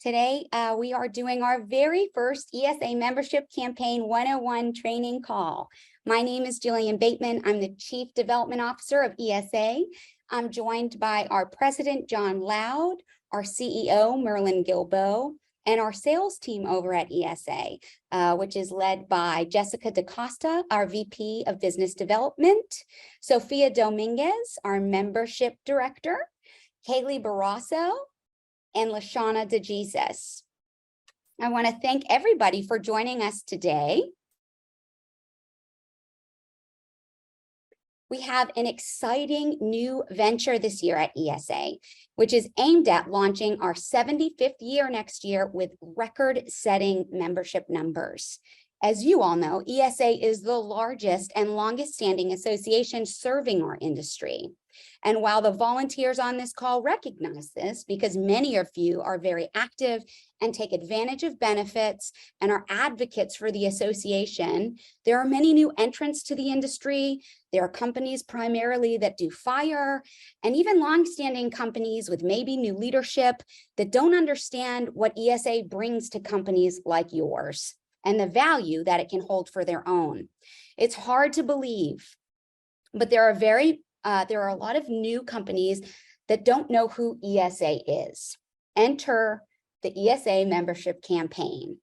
Today, we are doing our very first ESA Membership Campaign 101 training call. My name is Jillian Bateman. I'm the Chief Development Officer of ESA. I'm joined by our President, John Loud, our CEO, Merlin Gilbo, and our sales team over at ESA, which is led by Jessica DaCosta, our VP of Business Development, Sophia Dominguez, our Membership Director, Kaylee Barrasso, and Lashana DeJesus. I want to thank everybody for joining us today. We have an exciting new venture this year at ESA, which is aimed at launching our 75th year next year with record-setting membership numbers. As you all know, ESA is the largest and longest-standing association serving our industry. And while the volunteers on this call recognize this, because many of you are very active and take advantage of benefits and are advocates for the association, there are many new entrants to the industry. There are companies primarily that do fire, and even longstanding companies with maybe new leadership that don't understand what ESA brings to companies like yours and the value that it can hold for their own. It's hard to believe, but there are a lot of new companies that don't know who ESA is. Enter the ESA membership campaign.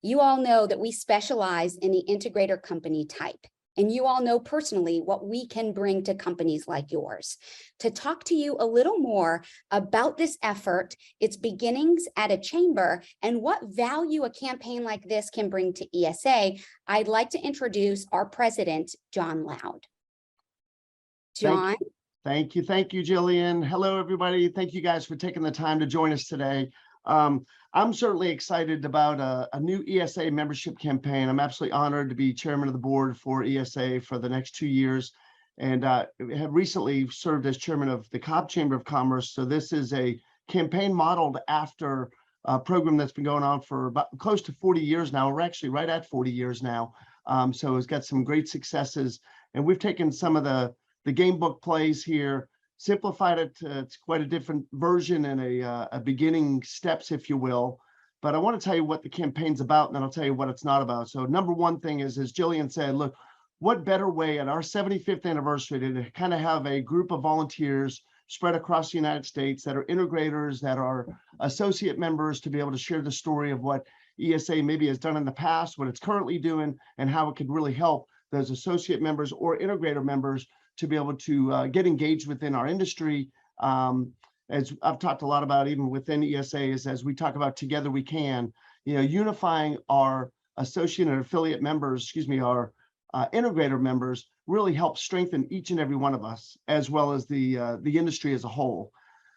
You all know that we specialize in the integrator company type, and you all know personally what we can bring to companies like yours. To talk to you a little more about this effort, its beginnings at a chamber, and what value a campaign like this can bring to ESA, I'd like to introduce our president, John Loud. John. Thank you, Jillian. Hello, everybody. Thank you guys for taking the time to join us today. I'm certainly excited about a new ESA membership campaign. I'm absolutely honored to be chairman of the board for ESA for the next 2 years, and have recently served as chairman of the Cobb Chamber of Commerce. So this is a campaign modeled after a program that's been going on for about close to 40 years now. We're actually right at 40 years now. So it's got some great successes, and we've taken some of the game book plays here, simplified it to quite a different version and a beginning steps, if you will. But I want to tell you what the campaign's about, and then I'll tell you what it's not about. So number one thing is, as Jillian said, look, what better way at our 75th anniversary to kind of have a group of volunteers spread across the United States that are integrators, that are associate members, to be able to share the story of what ESA maybe has done in the past, what it's currently doing, and how it could really help those associate members or integrator members to be able to get engaged within our industry. As I've talked a lot about, even within ESA, is as we talk about together we can, unifying our associate and affiliate members, our integrator members, really helps strengthen each and every one of us, as well as the industry as a whole.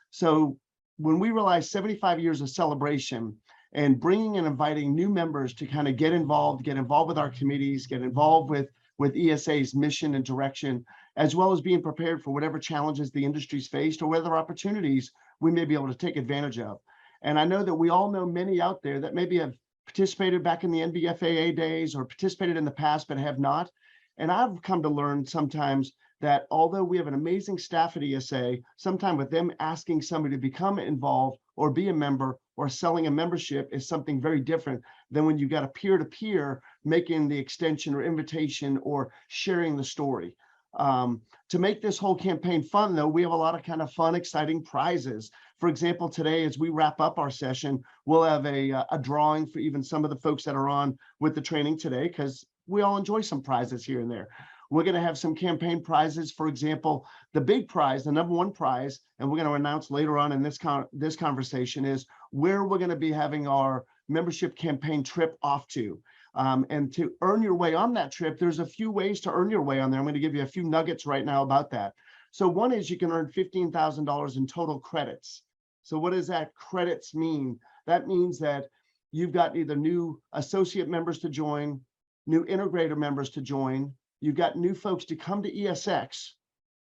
So when we realize 75 years of celebration and bringing and inviting new members to kind of get involved with our committees, get involved with ESA's mission and direction, as well as being prepared for whatever challenges the industry's faced or whatever opportunities we may be able to take advantage of. And I know that we all know many out there that maybe have participated back in the NBFAA days or participated in the past but have not. And I've come to learn sometimes that although we have an amazing staff at ESA, sometimes with them asking somebody to become involved or be a member or selling a membership is something very different than when you got a peer-to-peer making the extension or invitation or sharing the story. To make this whole campaign fun, though, we have a lot of kind of fun, exciting prizes. For example, today, as we wrap up our session, we'll have a drawing for even some of the folks that are on with the training today, because we all enjoy some prizes here and there. We're going to have some campaign prizes. For example, the big prize, the number one prize, and we're going to announce later on in this conversation, is where we're going to be having our membership campaign trip off to. And to earn your way on that trip, there's a few ways to earn your way on there. I'm going to give you a few nuggets right now about that. So one is you can earn $15,000 in total credits. So what does that credits mean? That means that you've got either new associate members to join, new integrator members to join. You've got new folks to come to ESX.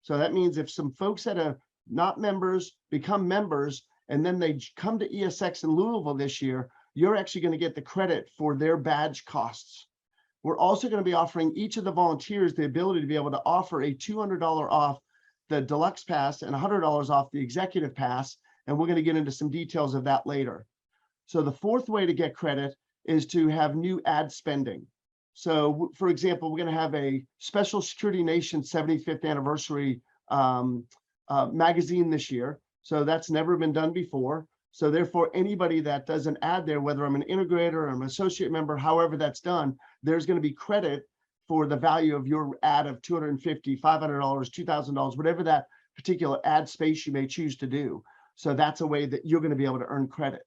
So that means if some folks that are not members become members, and then they come to ESX in Louisville this year, you're actually going to get the credit for their badge costs. We're also going to be offering each of the volunteers the ability to be able to offer a $200 off the deluxe pass and $100 off the executive pass. And we're going to get into some details of that later. So the fourth way to get credit is to have new ad spending. So for example, we're going to have a Special Security Nation 75th anniversary magazine this year. So that's never been done before. So therefore, anybody that does an ad there, whether I'm an integrator or an associate member, however that's done, there's going to be credit for the value of your ad of $250, $500, $2,000, whatever that particular ad space you may choose to do. So that's a way that you're going to be able to earn credit.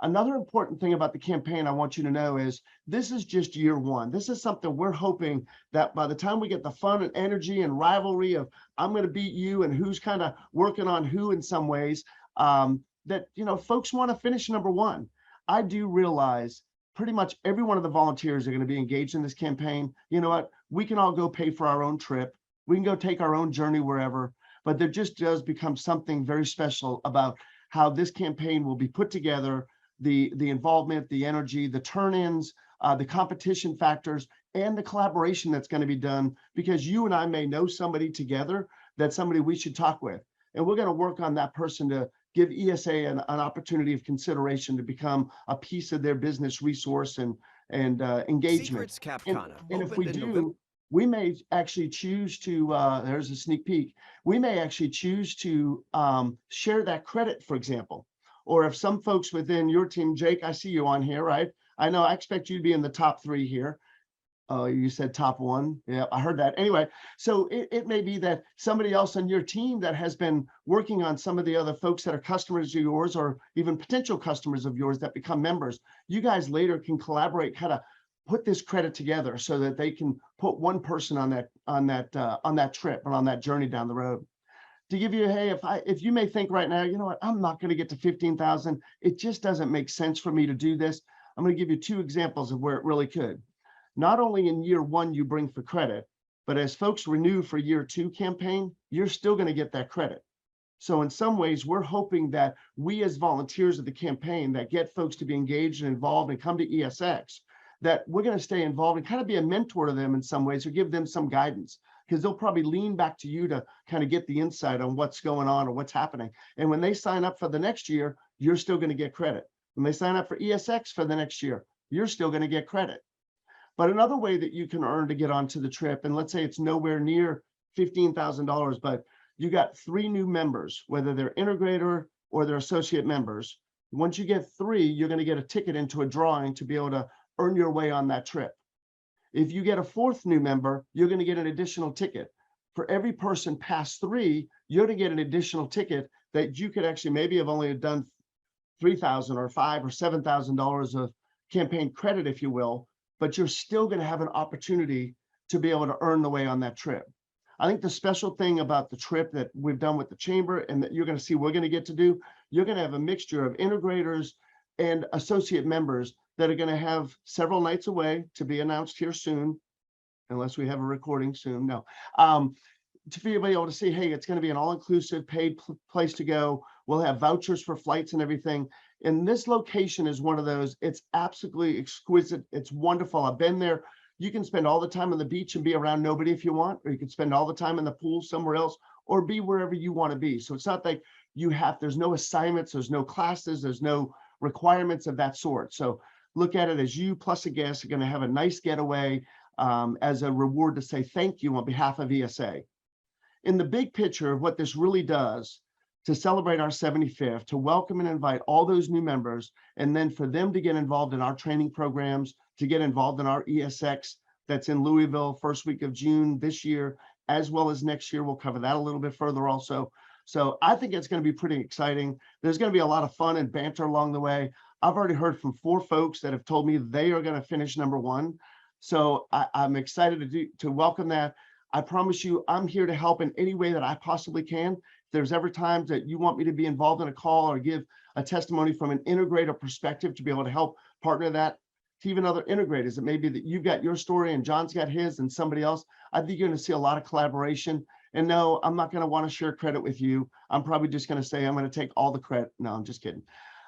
Another important thing about the campaign I want you to know is this is just year one. This is something we're hoping that by the time we get the fun and energy and rivalry of I'm going to beat you and who's kind of working on who in some ways, that, you know, folks want to finish number one. I do realize pretty much every one of the volunteers are going to be engaged in this campaign. You know what? We can all go pay for our own trip. We can go take our own journey wherever, but there just does become something very special about how this campaign will be put together, the involvement, the energy, the turn-ins, the competition factors, and the collaboration that's going to be done, because you and I may know somebody together that's somebody we should talk with. And we're going to work on that person to give ESA an opportunity of consideration to become a piece of their business resource and engagement. Secrets Capcana. And if Opened we in do, November. we may actually choose to, there's a sneak peek, we may actually choose to share that credit, for example. Or if some folks within your team, Jake, I see you on here, right? I know I expect you to be in the top 3 here. Oh, you said top 1. Yeah, I heard that. Anyway, so it may be that somebody else on your team that has been working on some of the other folks that are customers of yours or even potential customers of yours that become members, you guys later can collaborate, kind of put this credit together so that they can put one person on that trip or on that journey down the road. To give you, hey, if you may think right now, you know what, I'm not going to get to 15,000. It just doesn't make sense for me to do this. I'm going to give you 2 examples of where it really could. Not only in year 1 you bring for credit, but as folks renew for year 2 campaign, you're still going to get that credit. So in some ways, we're hoping that we as volunteers of the campaign that get folks to be engaged and involved and come to ESX, that we're going to stay involved and kind of be a mentor to them in some ways or give them some guidance, because they'll probably lean back to you to kind of get the insight on what's going on or what's happening. And when they sign up for the next year, you're still going to get credit. When they sign up for ESX for the next year, you're still going to get credit. But another way that you can earn to get onto the trip, and let's say it's nowhere near $15,000, but you got 3 new members, whether they're integrator or they're associate members. Once you get 3, you're going to get a ticket into a drawing to be able to earn your way on that trip. If you get a 4th new member, you're going to get an additional ticket. For every person past 3, you're going to get an additional ticket that you could actually maybe have only done $3,000 or $5,000 or $7,000 of campaign credit, if you will, but you're still going to have an opportunity to be able to earn the way on that trip. I think the special thing about the trip that we've done with the chamber and that you're going to see we're going to get to do, you're going to have a mixture of integrators and associate members that are going to have several nights away, to be announced here soon, unless we have a recording soon. No, to be able to see, hey, it's going to be an all-inclusive paid place to go. We'll have vouchers for flights and everything. And this location is one of those. It's absolutely exquisite. It's wonderful. I've been there. You can spend all the time on the beach and be around nobody if you want, or you can spend all the time in the pool somewhere else, or be wherever you want to be. So it's not like there's no assignments, there's no classes, there's no requirements of that sort. So look at it as you plus a guest are going to have a nice getaway as a reward to say thank you on behalf of ESA. In the big picture of what this really does to celebrate our 75th, to welcome and invite all those new members, and then for them to get involved in our training programs, to get involved in our ESX that's in Louisville, first week of June this year, as well as next year. We'll cover that a little bit further also. So I think it's going to be pretty exciting. There's going to be a lot of fun and banter along the way. I've already heard from 4 folks that have told me they are going to finish number 1. So I'm excited to welcome that. I promise you, I'm here to help in any way that I possibly can. If there's ever times that you want me to be involved in a call or give a testimony from an integrator perspective to be able to help partner that to even other integrators, it may be that you've got your story and John's got his and somebody else. I think you're going to see a lot of collaboration. And no, I'm not going to want to share credit with you. I'm probably just going to say I'm going to take all the credit. No, I'm just kidding.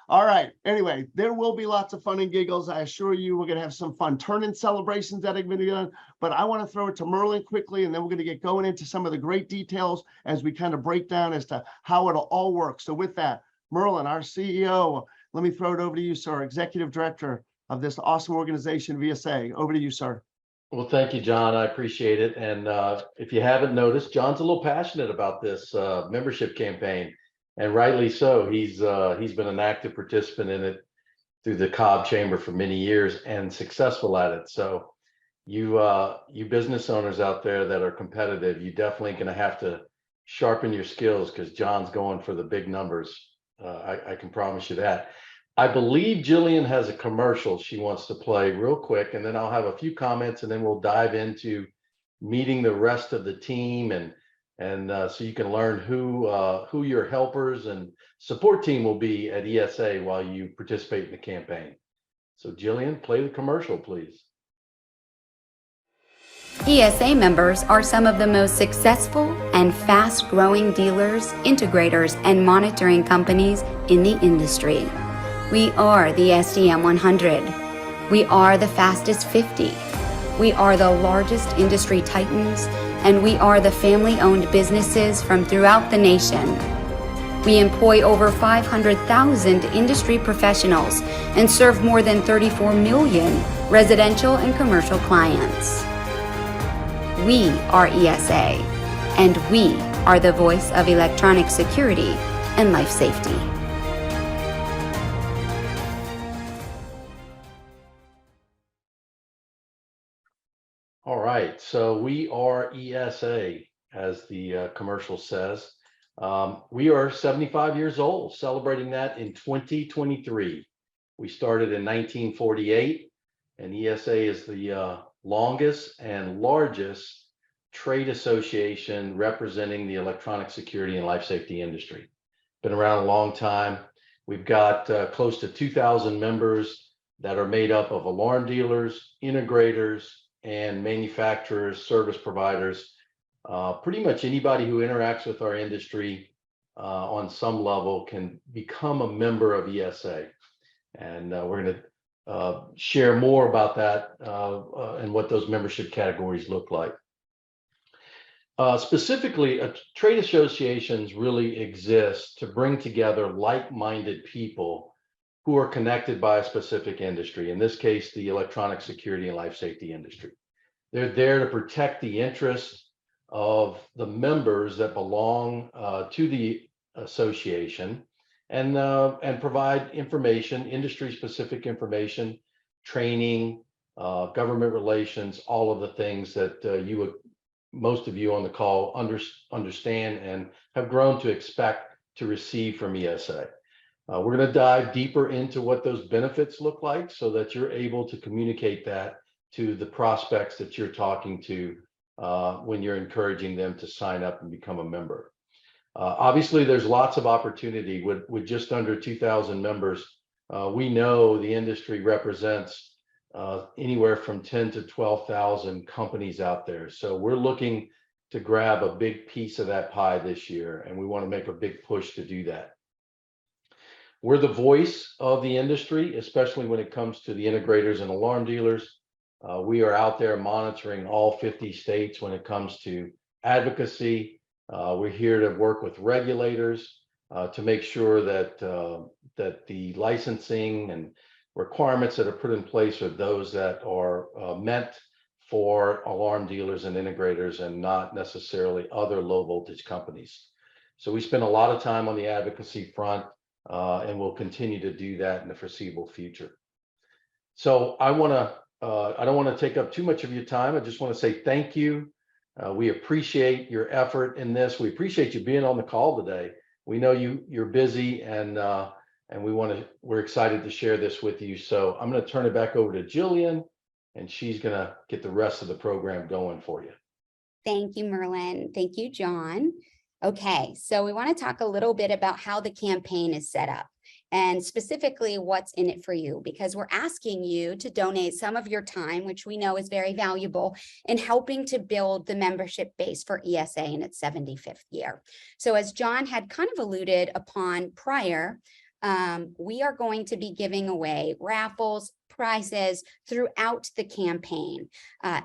All right. Anyway, there will be lots of fun and giggles. I assure you, we're going to have some fun turn-in celebrations that have been done. But I want to throw it to Merlin quickly, and then we're going to get going into some of the great details as we kind of break down as to how it'll all work. So with that, Merlin, our CEO, let me throw it over to you, sir, Executive Director of this awesome organization, ESA. Over to you, sir. Well, thank you, John. I appreciate it. And if you haven't noticed, John's a little passionate about this membership campaign, and rightly so. He's been an active participant in it through the Cobb Chamber for many years and successful at it. So you business owners out there that are competitive, you definitely going to have to sharpen your skills, because John's going for the big numbers. I can promise you that. I believe Jillian has a commercial she wants to play real quick, and then I'll have a few comments, and then we'll dive into meeting the rest of the team, and so you can learn who your helpers and support team will be at ESA while you participate in the campaign. So Jillian, play the commercial, please. ESA members are some of the most successful and fast-growing dealers, integrators, and monitoring companies in the industry. We are the SDM 100. We are the fastest 50. We are the largest industry titans, and we are the family-owned businesses from throughout the nation. We employ over 500,000 industry professionals and serve more than 34 million residential and commercial clients. We are ESA, and we are the voice of electronic security and life safety. All right, so we are ESA, as the commercial says. We are 75 years old, celebrating that in 2023. We started in 1948, and ESA is the longest and largest trade association representing the electronic security and life safety industry. Been around a long time. We've got close to 2,000 members that are made up of alarm dealers, integrators, and manufacturers, service providers. Pretty much anybody who interacts with our industry on some level can become a member of ESA. And we're going to share more about that and what those membership categories look like. Specifically, trade associations really exist to bring together like-minded people who are connected by a specific industry, in this case, the electronic security and life safety industry. They're there to protect the interests of the members that belong to the association, and provide information, industry-specific information, training, government relations, all of the things that most of you on the call understand and have grown to expect to receive from ESA. We're going to dive deeper into what those benefits look like so that you're able to communicate that to the prospects that you're talking to when you're encouraging them to sign up and become a member. Obviously, there's lots of opportunity with just under 2,000 members. We know the industry represents anywhere from 10 to 12,000 companies out there. So we're looking to grab a big piece of that pie this year, and we want to make a big push to do that. We're the voice of the industry, especially when it comes to the integrators and alarm dealers. We are out there monitoring all 50 states when it comes to advocacy. We're here to work with regulators to make sure that the licensing and requirements that are put in place are those that are meant for alarm dealers and integrators, and not necessarily other low voltage companies. So we spend a lot of time on the advocacy front, and we'll continue to do that in the foreseeable future. So I don't want to take up too much of your time. I just want to say thank you. We appreciate your effort in this. We appreciate you being on the call today. We know you're busy, and we're excited to share this with you. So I'm going to turn it back over to Jillian, and she's going to get the rest of the program going for you. Thank you, Merlin. Thank you, John. Okay, so we want to talk a little bit about how the campaign is set up, and specifically what's in it for you, because we're asking you to donate some of your time, which we know is very valuable, in helping to build the membership base for ESA in its 75th year. So as John had kind of alluded upon prior, we are going to be giving away raffles, prizes throughout the campaign.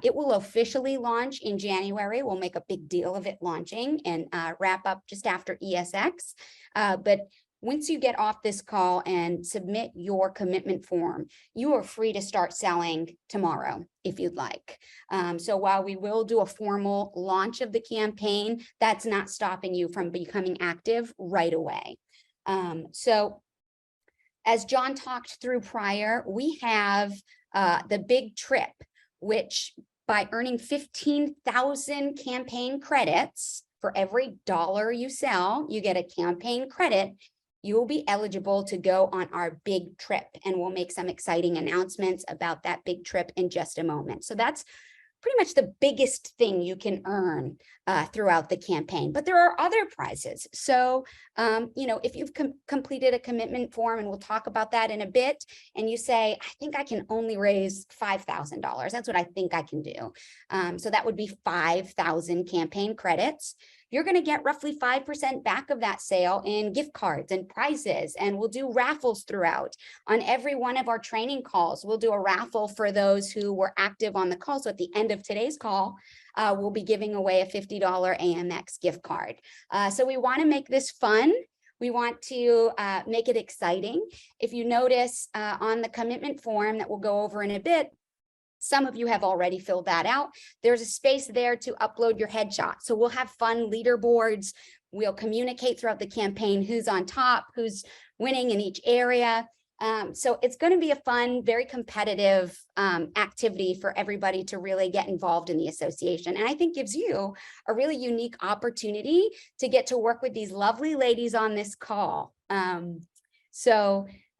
It will officially launch in January. We'll make a big deal of it launching and wrap up just after ESX. But once you get off this call and submit your commitment form, you are free to start selling tomorrow if you'd like. So while we will do a formal launch of the campaign, that's not stopping you from becoming active right away. So as John talked through prior, we have the big trip, which by earning 15,000 campaign credits for every dollar you sell, you get a campaign credit. You will be eligible to go on our big trip, and we'll make some exciting announcements about that big trip in just a moment. So that's pretty much the biggest thing you can earn throughout the campaign, but there are other prizes. So, if you've completed a commitment form, and we'll talk about that in a bit, and you say, I think I can only raise $5,000. That's what I think I can do. So that would be 5,000 campaign credits. You're going to get roughly 5% back of that sale in gift cards and prizes, and we'll do raffles throughout. On every one of our training calls, we'll do a raffle for those who were active on the call. So at the end of today's call, we'll be giving away a $50 AMX gift card. So we want to make this fun. We want to make it exciting. If you notice on the commitment form that we'll go over in a bit, some of you have already filled that out. There's a space there to upload your headshot. So we'll have fun leaderboards. We'll communicate throughout the campaign who's on top, who's winning in each area. So it's going to be a fun, very competitive activity for everybody to really get involved in the association. And I think gives you a really unique opportunity to get to work with these lovely ladies on this call. Want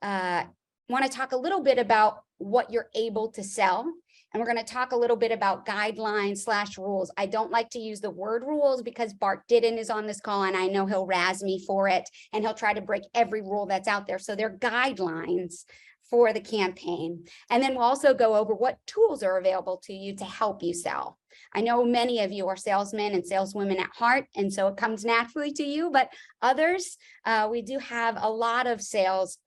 to talk a little bit about what you're able to sell. And we're going to talk a little bit about guidelines/rules. I don't like to use the word rules because Bart Didden is on this call, and I know he'll razz me for it, and he'll try to break every rule that's out there. So they're guidelines for the campaign. And then we'll also go over what tools are available to you to help you sell. I know many of you are salesmen and saleswomen at heart, and so it comes naturally to you, but others, we do have a lot of sales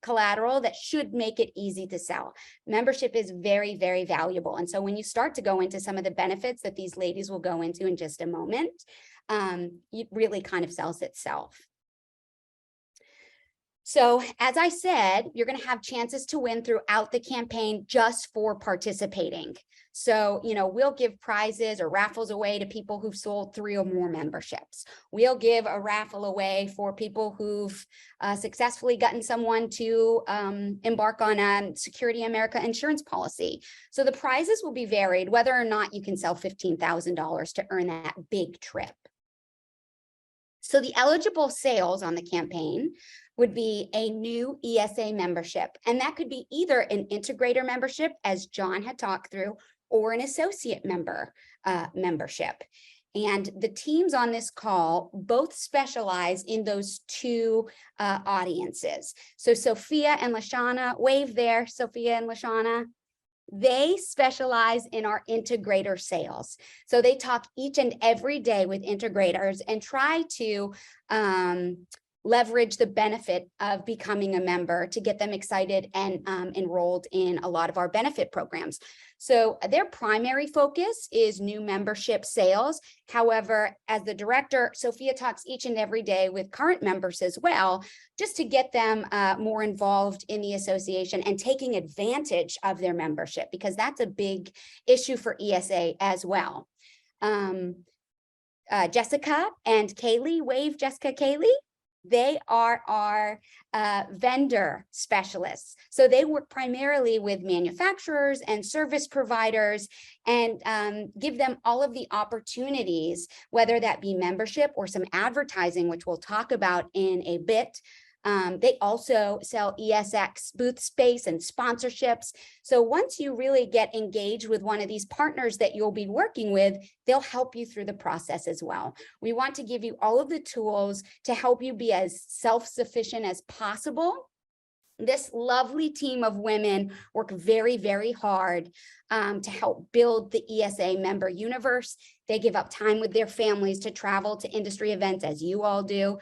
collateral that should make it easy to sell. Membership is very, very valuable. And so when you start to go into some of the benefits that these ladies will go into in just a moment, it really kind of sells itself. So as I said, you're going to have chances to win throughout the campaign just for participating. So, we'll give prizes or raffles away to people who've sold 3 or more memberships. We'll give a raffle away for people who've successfully gotten someone to embark on a Security America insurance policy. So the prizes will be varied, whether or not you can sell $15,000 to earn that big trip. So the eligible sales on the campaign would be a new ESA membership. And that could be either an integrator membership, as John had talked through, or an associate membership. And the teams on this call both specialize in those 2 audiences. So Sophia and Lashana, wave there, Sophia and Lashana. They specialize in our integrator sales. So they talk each and every day with integrators and try to leverage the benefit of becoming a member to get them excited and enrolled in a lot of our benefit programs. So their primary focus is new membership sales. However, as the director, Sophia talks each and every day with current members as well, just to get them more involved in the association and taking advantage of their membership, because that's a big issue for ESA as well. Jessica and Kaylee, wave Jessica, Kaylee. They are our vendor specialists. So they work primarily with manufacturers and service providers and give them all of the opportunities, whether that be membership or some advertising, which we'll talk about in a bit. They also sell ESX booth space and sponsorships. So once you really get engaged with one of these partners that you'll be working with, they'll help you through the process as well. We want to give you all of the tools to help you be as self-sufficient as possible. This lovely team of women work very, very hard to help build the ESA member universe. They give up time with their families to travel to industry events, as you all do.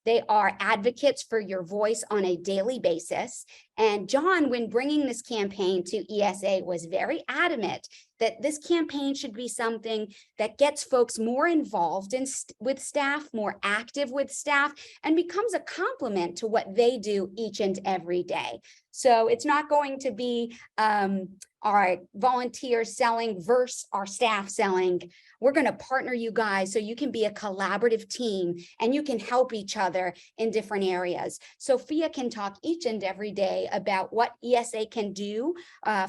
They are advocates for your voice on a daily basis, And John, when bringing this campaign to ESA, was very adamant that this campaign should be something that gets folks more involved with staff, more active with staff, and becomes a complement to what they do each and every day. So it's not going to be our volunteers selling versus our staff selling. We're going to partner you guys so you can be a collaborative team and you can help each other in different areas. Sophia can talk each and every day about what ESA can do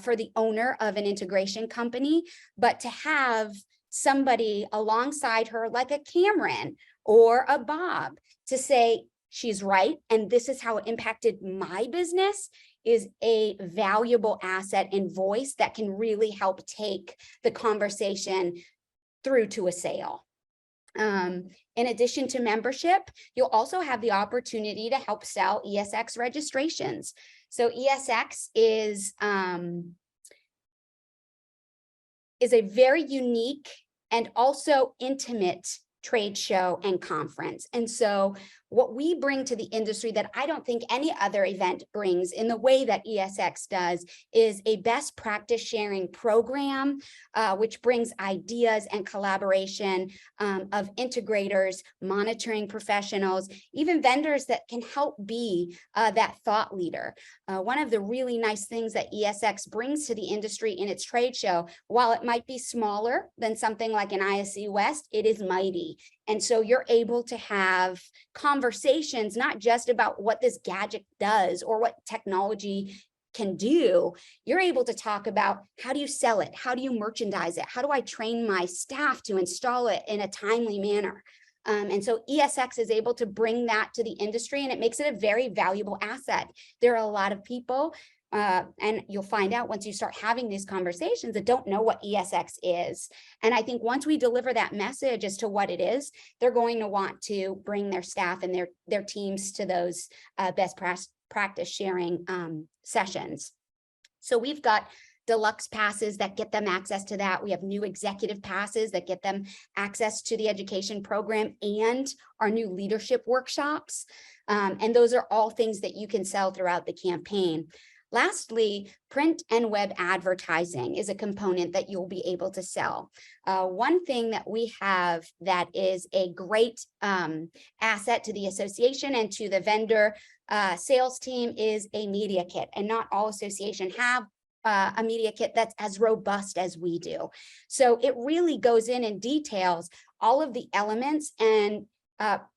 for the owner of an integration company, but to have somebody alongside her like a Cameron or a Bob to say, she's right, and this is how it impacted my business, is a valuable asset and voice that can really help take the conversation through to a sale. In addition to membership, you'll also have the opportunity to help sell ESX registrations. So ESX is a very unique and also intimate trade show and conference. And so what we bring to the industry that I don't think any other event brings in the way that ESX does is a best practice sharing program, which brings ideas and collaboration of integrators, monitoring professionals, even vendors that can help be that thought leader. One of the really nice things that ESX brings to the industry in its trade show, while it might be smaller than something like an ISC West, it is mighty. And so you're able to have conversations, not just about what this gadget does or what technology can do. You're able to talk about how do you sell it? How do you merchandise it? How do I train my staff to install it in a timely manner? And so ESX is able to bring that to the industry, and it makes it a very valuable asset. There are a lot of people, and you'll find out once you start having these conversations, that don't know what ESX is. And I think once we deliver that message as to what it is, they're going to want to bring their staff and their teams to those best practice sharing sessions. So we've got deluxe passes that get them access to that. We have new executive passes that get them access to the education program and our new leadership workshops. And those are all things that you can sell throughout the campaign. Lastly, print and web advertising is a component that you'll be able to sell. One thing that we have that is a great asset to the association and to the vendor sales team is a media kit, and not all associations have a media kit that's as robust as we do. So it really goes in and details all of the elements and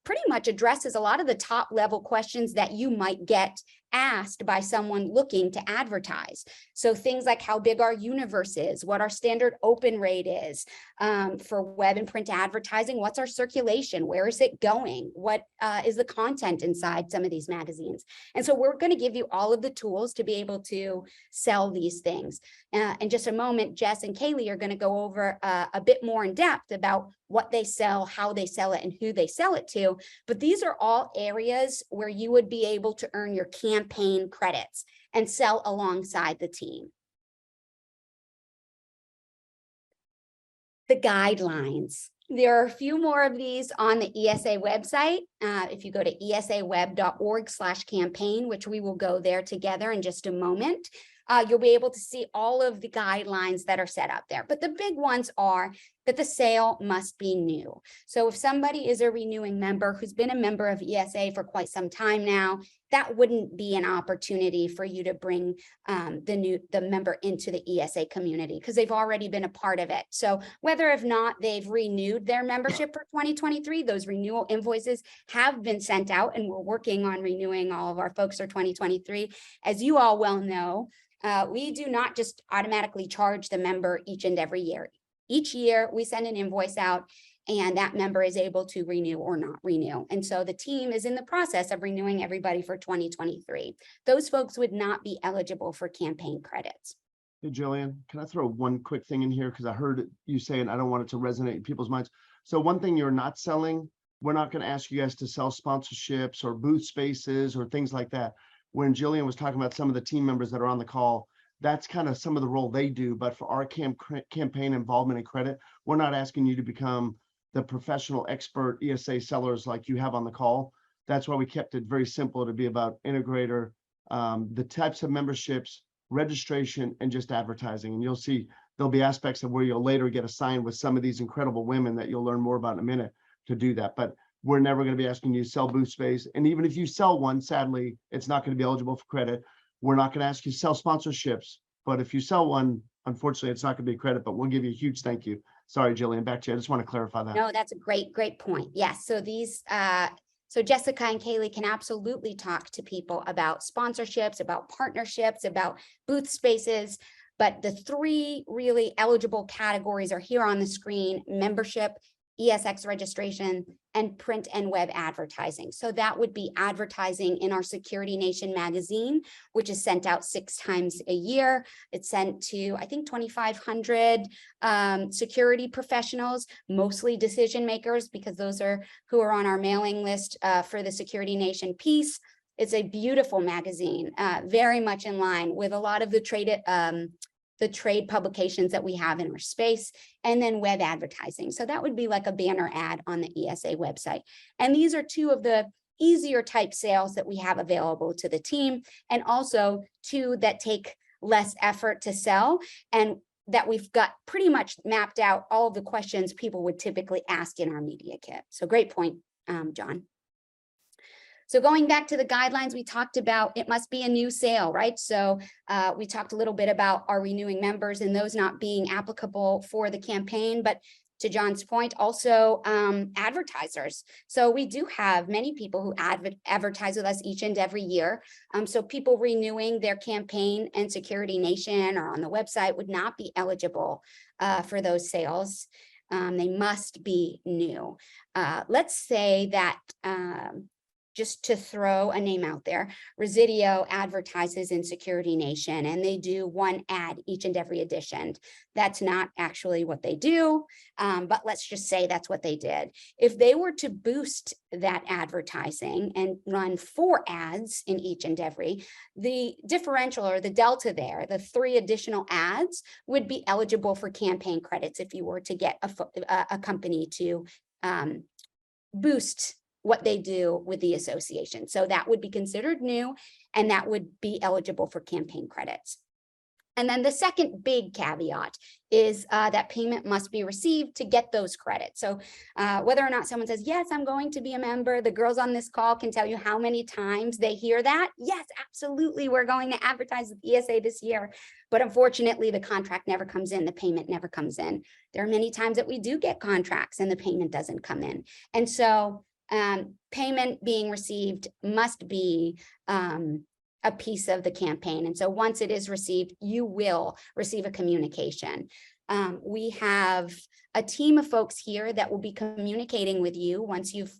pretty much addresses a lot of the top level questions that you might get asked by someone looking to advertise. So things like how big our universe is, what our standard open rate is for web and print advertising, what's our circulation, where is it going, what is the content inside some of these magazines. And so we're going to give you all of the tools to be able to sell these things. In just a moment, Jess and Kaylee are going to go over a bit more in depth about what they sell, how they sell it, and who they sell it to. But these are all areas where you would be able to earn your campaign credits and sell alongside the team. The guidelines. There are a few more of these on the ESA website. If you go to esaweb.org/campaign, which we will go there together in just a moment, you'll be able to see all of the guidelines that are set up there. But the big ones are that the sale must be new. So if somebody is a renewing member who's been a member of ESA for quite some time now, that wouldn't be an opportunity for you to bring the member into the ESA community because they've already been a part of it. So whether or not they've renewed their membership for 2023, those renewal invoices have been sent out, and we're working on renewing all of our folks for 2023. As you all well know, we do not just automatically charge the member each and every year. Each year we send an invoice out and that member is able to renew or not renew. And so the team is in the process of renewing everybody for 2023. Those folks would not be eligible for campaign credits. Hey, Jillian, can I throw one quick thing in here? Because I heard you say, and I don't want it to resonate in people's minds. So one thing you're not selling, we're not going to ask you guys to sell sponsorships or booth spaces or things like that. When Jillian was talking about some of the team members that are on the call, that's kind of some of the role they do. But for our campaign involvement and credit, we're not asking you to become the professional expert ESA sellers like you have on the call. That's why we kept it very simple to be about integrator, the types of memberships, registration, and just advertising. And you'll see there'll be aspects of where you'll later get assigned with some of these incredible women that you'll learn more about in a minute to do that. But we're never going to be asking you to sell booth space. And even if you sell one, sadly, it's not going to be eligible for credit. We're not going to ask you to sell sponsorships. But if you sell one, unfortunately, it's not going to be credit, but we'll give you a huge thank you. Sorry, Jillian, back to you. I just want to clarify that. No, that's a great point. Yes. So these, so Jessica and Kaylee can absolutely talk to people about sponsorships, about partnerships, about booth spaces. But the three really eligible categories are here on the screen: membership, ESX registration, and print and web advertising. So that would be advertising in our Security Nation magazine, which is sent out 6 times a year. It's sent to, I think, 2,500 security professionals, mostly decision makers, because those are who are on our mailing list for the Security Nation piece. It's a beautiful magazine, very much in line with a lot of the trade publications that we have in our space, and then web advertising. So that would be like a banner ad on the ESA website. And these are 2 of the easier type sales that we have available to the team, and also 2 that take less effort to sell, and that we've got pretty much mapped out all of the questions people would typically ask in our media kit. So great point, John. So going back to the guidelines, we talked about it must be a new sale, right? So we talked a little bit about our renewing members and those not being applicable for the campaign, but to John's point, also advertisers. So we do have many people who advertise with us each and every year. So people renewing their campaign and Security Nation or on the website would not be eligible for those sales. They must be new. Let's say that just to throw a name out there, Residio advertises in Security Nation, and they do 1 ad each and every edition. That's not actually what they do, but let's just say that's what they did. If they were to boost that advertising and run 4 ads in each and every, the differential or the delta there, the 3 additional ads, would be eligible for campaign credits if you were to get a company to boost what they do with the association. So that would be considered new, and that would be eligible for campaign credits. And then the second big caveat is that payment must be received to get those credits. So whether or not someone says, yes, I'm going to be a member, the girls on this call can tell you how many times they hear that. Yes, absolutely, we're going to advertise with ESA this year. But unfortunately, the contract never comes in, the payment never comes in. There are many times that we do get contracts and the payment doesn't come in. And so payment being received must be a piece of the campaign. And so once it is received, you will receive a communication. We have a team of folks here that will be communicating with you once you've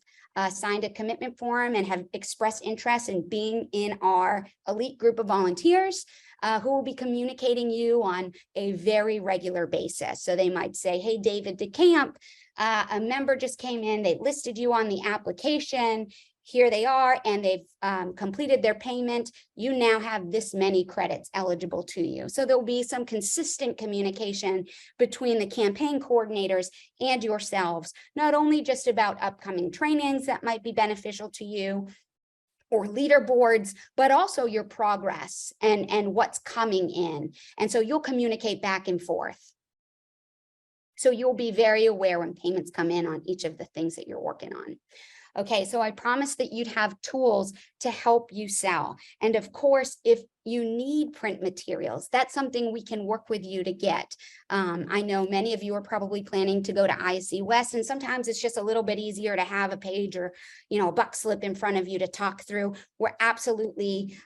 signed a commitment form and have expressed interest in being in our elite group of volunteers, who will be communicating you on a very regular basis. So they might say, hey, David DeCamp, a member just came in, they listed you on the application, here they are, and they've completed their payment. You now have this many credits eligible to you. So there'll be some consistent communication between the campaign coordinators and yourselves, not only just about upcoming trainings that might be beneficial to you, or leaderboards, but also your progress and what's coming in. And so you'll communicate back and forth. So you'll be very aware when payments come in on each of the things that you're working on. Okay, so I promised that you'd have tools to help you sell. And of course, if you need print materials, that's something we can work with you to get. I know many of you are probably planning to go to ISC West, and sometimes it's just a little bit easier to have a page or, a buck slip in front of you to talk through. We're absolutely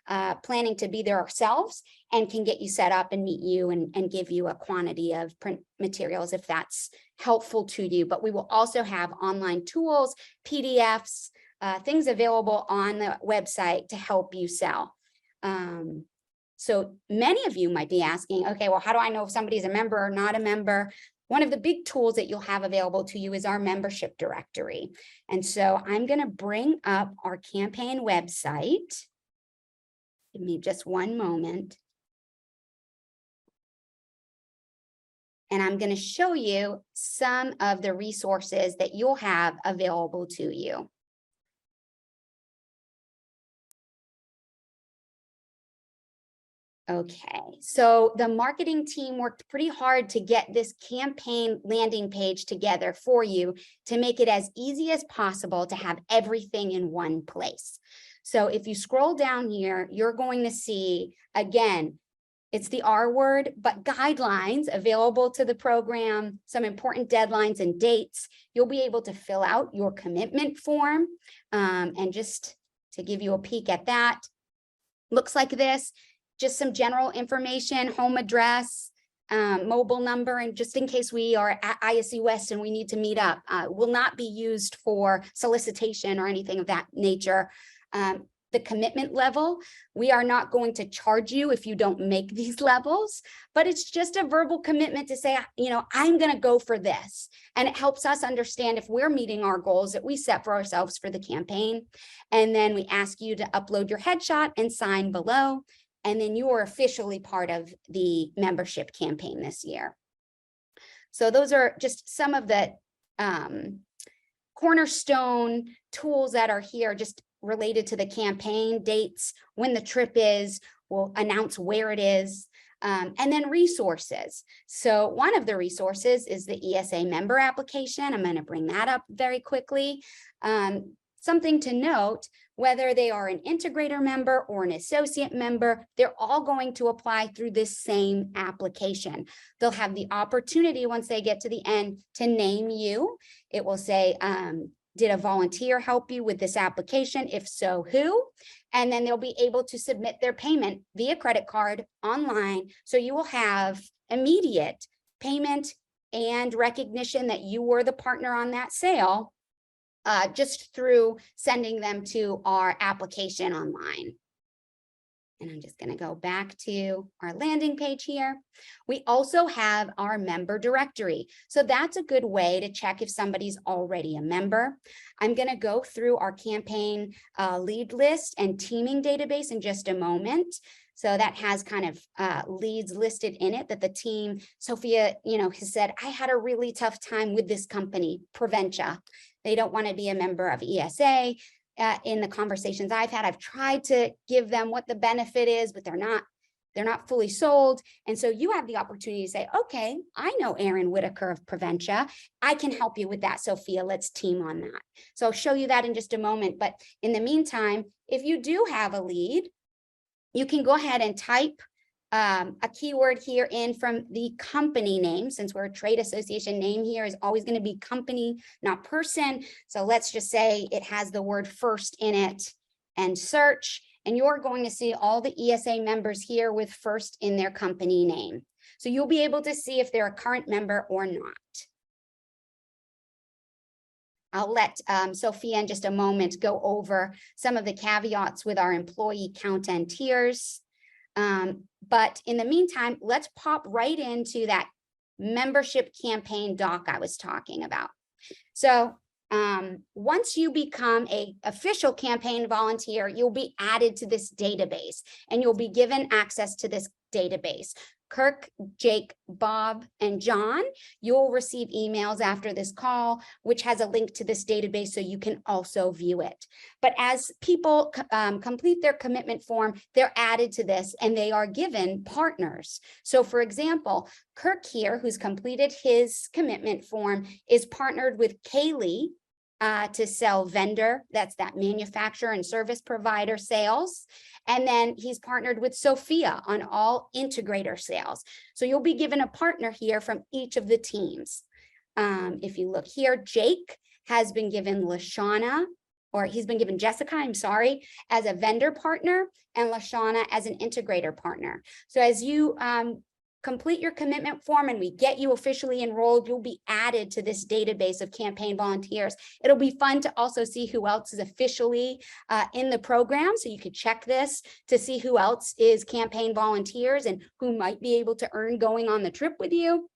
planning to be there ourselves and can get you set up and meet you and give you a quantity of print materials if that's helpful to you. But we will also have online tools, PDFs, things available on the website to help you sell. So many of you might be asking, okay, well, how do I know if somebody's a member or not a member? One of the big tools that you'll have available to you is our membership directory. And so I'm going to bring up our campaign website. Give me just one moment. And I'm going to show you some of the resources that you'll have available to you. Okay, so the marketing team worked pretty hard to get this campaign landing page together for you to make it as easy as possible to have everything in one place. So if you scroll down here, you're going to see, again, it's the R word, but guidelines available to the program, some important deadlines and dates. You'll be able to fill out your commitment form. And just to give you a peek at that, looks like this. Just some general information, home address, mobile number, and just in case we are at ISC West and we need to meet up, will not be used for solicitation or anything of that nature. The commitment level, we are not going to charge you if you don't make these levels, but it's just a verbal commitment to say, you know, I'm going to go for this. And it helps us understand if we're meeting our goals that we set for ourselves for the campaign. And then we ask you to upload your headshot and sign below. And then you are officially part of the membership campaign this year. So those are just some of the cornerstone tools that are here, just related to the campaign dates, when the trip is, we'll announce where it is, and then resources. So one of the resources is the ESA member application. I'm going to bring that up very quickly. Something to note, whether they are an integrator member or an associate member, they're all going to apply through this same application. They'll have the opportunity once they get to the end to name you. It will say, did a volunteer help you with this application? If so, who? And then they'll be able to submit their payment via credit card online. So you will have immediate payment and recognition that you were the partner on that sale, just through sending them to our application online. And I'm just going to go back to our landing page here. We also have our member directory. So that's a good way to check if somebody's already a member. I'm going to go through our campaign lead list and teaming database in just a moment. So that has kind of leads listed in it that the team, Sophia, has said, I had a really tough time with this company, Preventia. They don't want to be a member of ESA. In the conversations I've had, I've tried to give them what the benefit is, but they're not fully sold. And so you have the opportunity to say, okay, I know Erin Whitaker of Preventia. I can help you with that, Sophia. Let's team on that. So I'll show you that in just a moment. But in the meantime, if you do have a lead, you can go ahead and type a keyword here in from the company name. Since we're a trade association, name here is always going to be company, not person. So let's just say it has the word first in it and search, and you're going to see all the ESA members here with first in their company name. So you'll be able to see if they're a current member or not. I'll let Sophia in just a moment go over some of the caveats with our employee count and tiers. But in the meantime, let's pop right into that membership campaign doc I was talking about. So once you become an official campaign volunteer, you'll be added to this database and you'll be given access to this database. Kirk, Jake, Bob, and John, you'll receive emails after this call, which has a link to this database so you can also view it. But as people complete their commitment form, they're added to this and they are given partners. So for example, Kirk here, who's completed his commitment form, is partnered with Kaylee to sell vendor, that's that manufacturer and service provider sales. And then he's partnered with Sophia on all integrator sales. So you'll be given a partner here from each of the teams. If you look here, Jake has been given Lashana, or he's been given Jessica, I'm sorry, as a vendor partner and Lashana as an integrator partner. So as you complete your commitment form and we get you officially enrolled, you'll be added to this database of campaign volunteers. It'll be fun to also see who else is officially in the program. So you could check this to see who else is campaign volunteers and who might be able to earn going on the trip with you.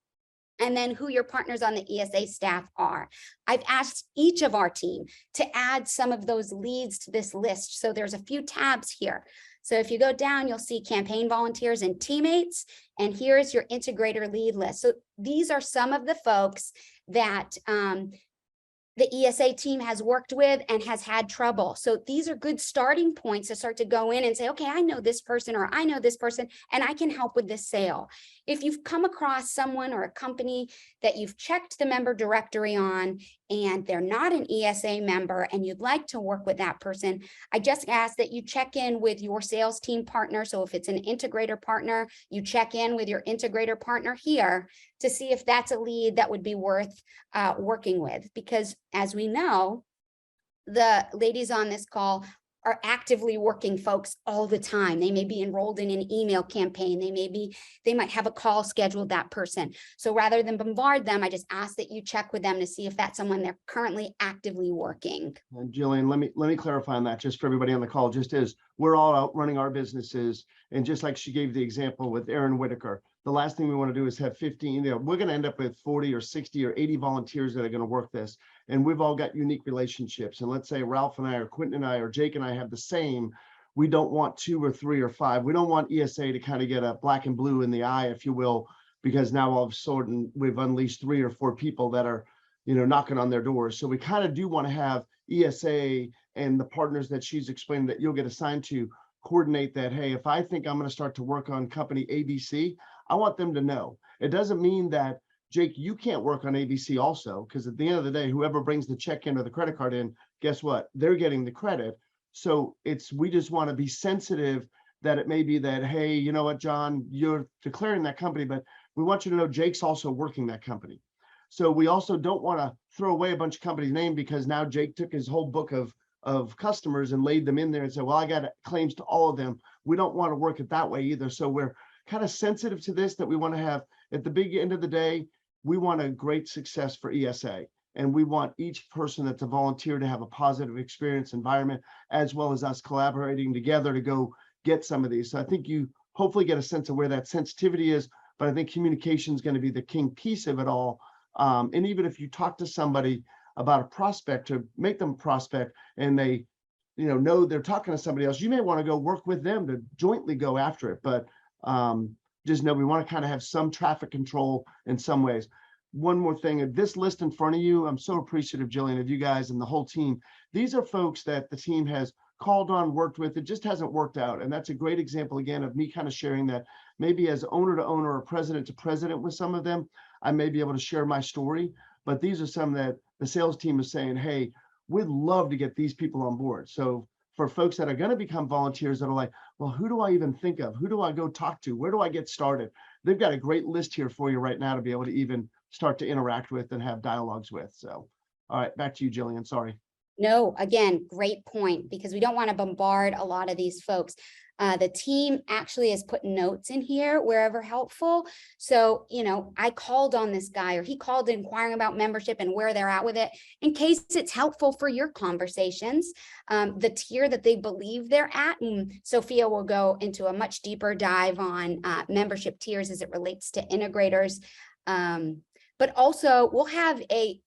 And then who your partners on the ESA staff are. I've asked each of our team to add some of those leads to this list. So there's a few tabs here. So if you go down, you'll see campaign volunteers and teammates, and here's your integrator lead list. So these are some of the folks that the ESA team has worked with and has had trouble. So these are good starting points to start to go in and say, okay, I know this person or I know this person and I can help with this sale. If you've come across someone or a company that you've checked the member directory on and they're not an ESA member and you'd like to work with that person, I just ask that you check in with your sales team partner. So if it's an integrator partner, you check in with your integrator partner here to see if that's a lead that would be worth working with. Because as we know, the ladies on this call are actively working folks all the time. They may be enrolled in an email campaign. They might have a call scheduled that person. So rather than bombard them, I just ask that you check with them to see if that's someone they're currently actively working. And Jillian, let me clarify on that just for everybody on the call, just as we're all out running our businesses. And just like she gave the example with Aaron Whitaker, the last thing we want to do is have 15, we're going to end up with 40 or 60 or 80 volunteers that are going to work this. And we've all got unique relationships. And let's say Ralph and I or Quentin and I or Jake and I have the same. We don't want 2 or 3 or 5. We don't want ESA to kind of get a black and blue in the eye, if you will, because now all of a sudden we've unleashed 3 or 4 people that are, knocking on their doors. So we kind of do want to have ESA and the partners that she's explained that you'll get assigned to coordinate that. Hey, if I think I'm going to start to work on company ABC, I want them to know. It doesn't mean that, Jake, you can't work on ABC also, because at the end of the day, whoever brings the check in or the credit card in, guess what? They're getting the credit. So we just want to be sensitive that it may be that, hey, you know what, John, you're declaring that company, but we want you to know Jake's also working that company. So we also don't want to throw away a bunch of companies' name because now Jake took his whole book of customers and laid them in there and said, well, I got claims to all of them. We don't want to work it that way either. So we're kind of sensitive to this, that we want to have at the big end of the day, we want a great success for ESA. And we want each person that's a volunteer to have a positive experience environment, as well as us collaborating together to go get some of these. So I think you hopefully get a sense of where that sensitivity is, but I think communication is going to be the king piece of it all. And even if you talk to somebody about a prospect, to make them a prospect and they, know they're talking to somebody else, you may want to go work with them to jointly go after it. But just know we want to kind of have some traffic control in some ways. One more thing, this list in front of you, I'm so appreciative, Jillian, of you guys and the whole team. These are folks that the team has called on, worked with. It just hasn't worked out. And that's a great example, again, of me kind of sharing that maybe as owner to owner or president to president with some of them, I may be able to share my story. But these are some that the sales team is saying, hey, we'd love to get these people on board. So for folks that are going to become volunteers that are like, well, who do I even think of? Who do I go talk to? Where do I get started? They've got a great list here for you right now to be able to even start to interact with and have dialogues with. So, all right, back to you, Jillian. Sorry. No, again, great point, because we don't want to bombard a lot of these folks. The team actually has put notes in here wherever helpful. So, I called on this guy, or he called inquiring about membership and where they're at with it, in case it's helpful for your conversations. The tier that they believe they're at, and Sophia will go into a much deeper dive on membership tiers as it relates to integrators. But also we'll have a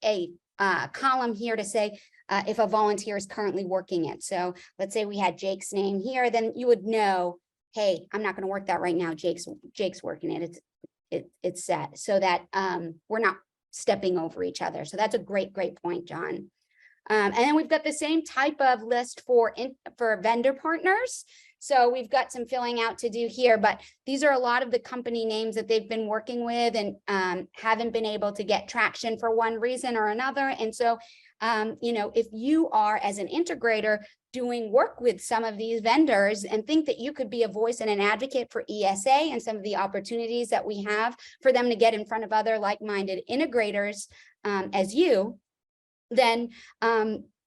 column here to say, if a volunteer is currently working it. So let's say we had Jake's name here, then you would know, hey, I'm not going to work that right now. Jake's working it. It's set, so that we're not stepping over each other. So that's a great point, John. And then we've got the same type of list for vendor partners. So we've got some filling out to do here, but these are a lot of the company names that they've been working with and haven't been able to get traction for one reason or another. And so, if you are, as an integrator, doing work with some of these vendors and think that you could be a voice and an advocate for ESA and some of the opportunities that we have for them to get in front of other like-minded integrators as you, then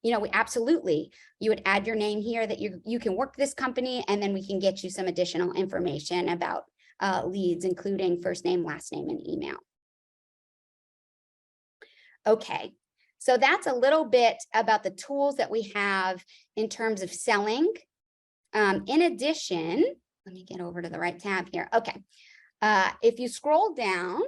we absolutely, you would add your name here that you can work this company, and then we can get you some additional information about leads, including first name, last name, and email. Okay, so that's a little bit about the tools that we have in terms of selling. In addition, let me get over to the right tab here. Okay, if you scroll down,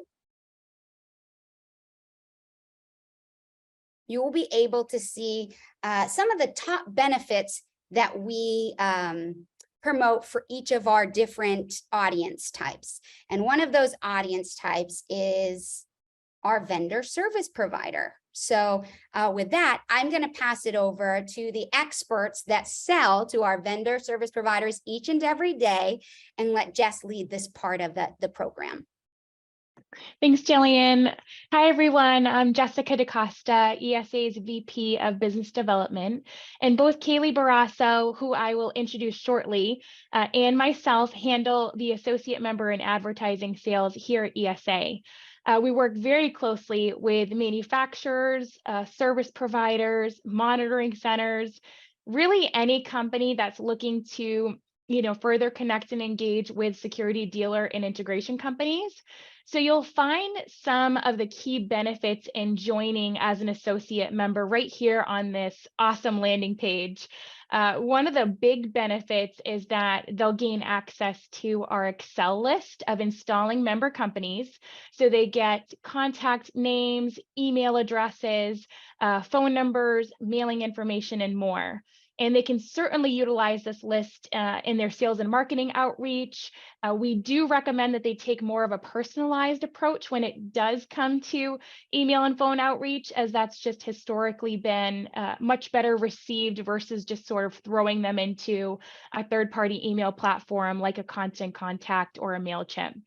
you will be able to see some of the top benefits that we promote for each of our different audience types. And one of those audience types is our vendor service provider. So with that, I'm going to pass it over to the experts that sell to our vendor service providers each and every day, and let Jess lead this part of the program. Thanks, Jillian. Hi, everyone. I'm Jessica DaCosta, ESA's VP of Business Development, and both Kaylee Barrasso, who I will introduce shortly, and myself handle the associate member in advertising sales here at ESA. We work very closely with manufacturers, service providers, monitoring centers, really any company that's looking to further connect and engage with security dealer and integration companies. So you'll find some of the key benefits in joining as an associate member right here on this awesome landing page. One of the big benefits is that they'll gain access to our Excel list of installing member companies. So they get contact names, email addresses, phone numbers, mailing information, and more. And they can certainly utilize this list in their sales and marketing outreach. We do recommend that they take more of a personalized approach when it does come to email and phone outreach, as that's just historically been much better received versus just sort of throwing them into a third-party email platform like a Constant Contact or a MailChimp.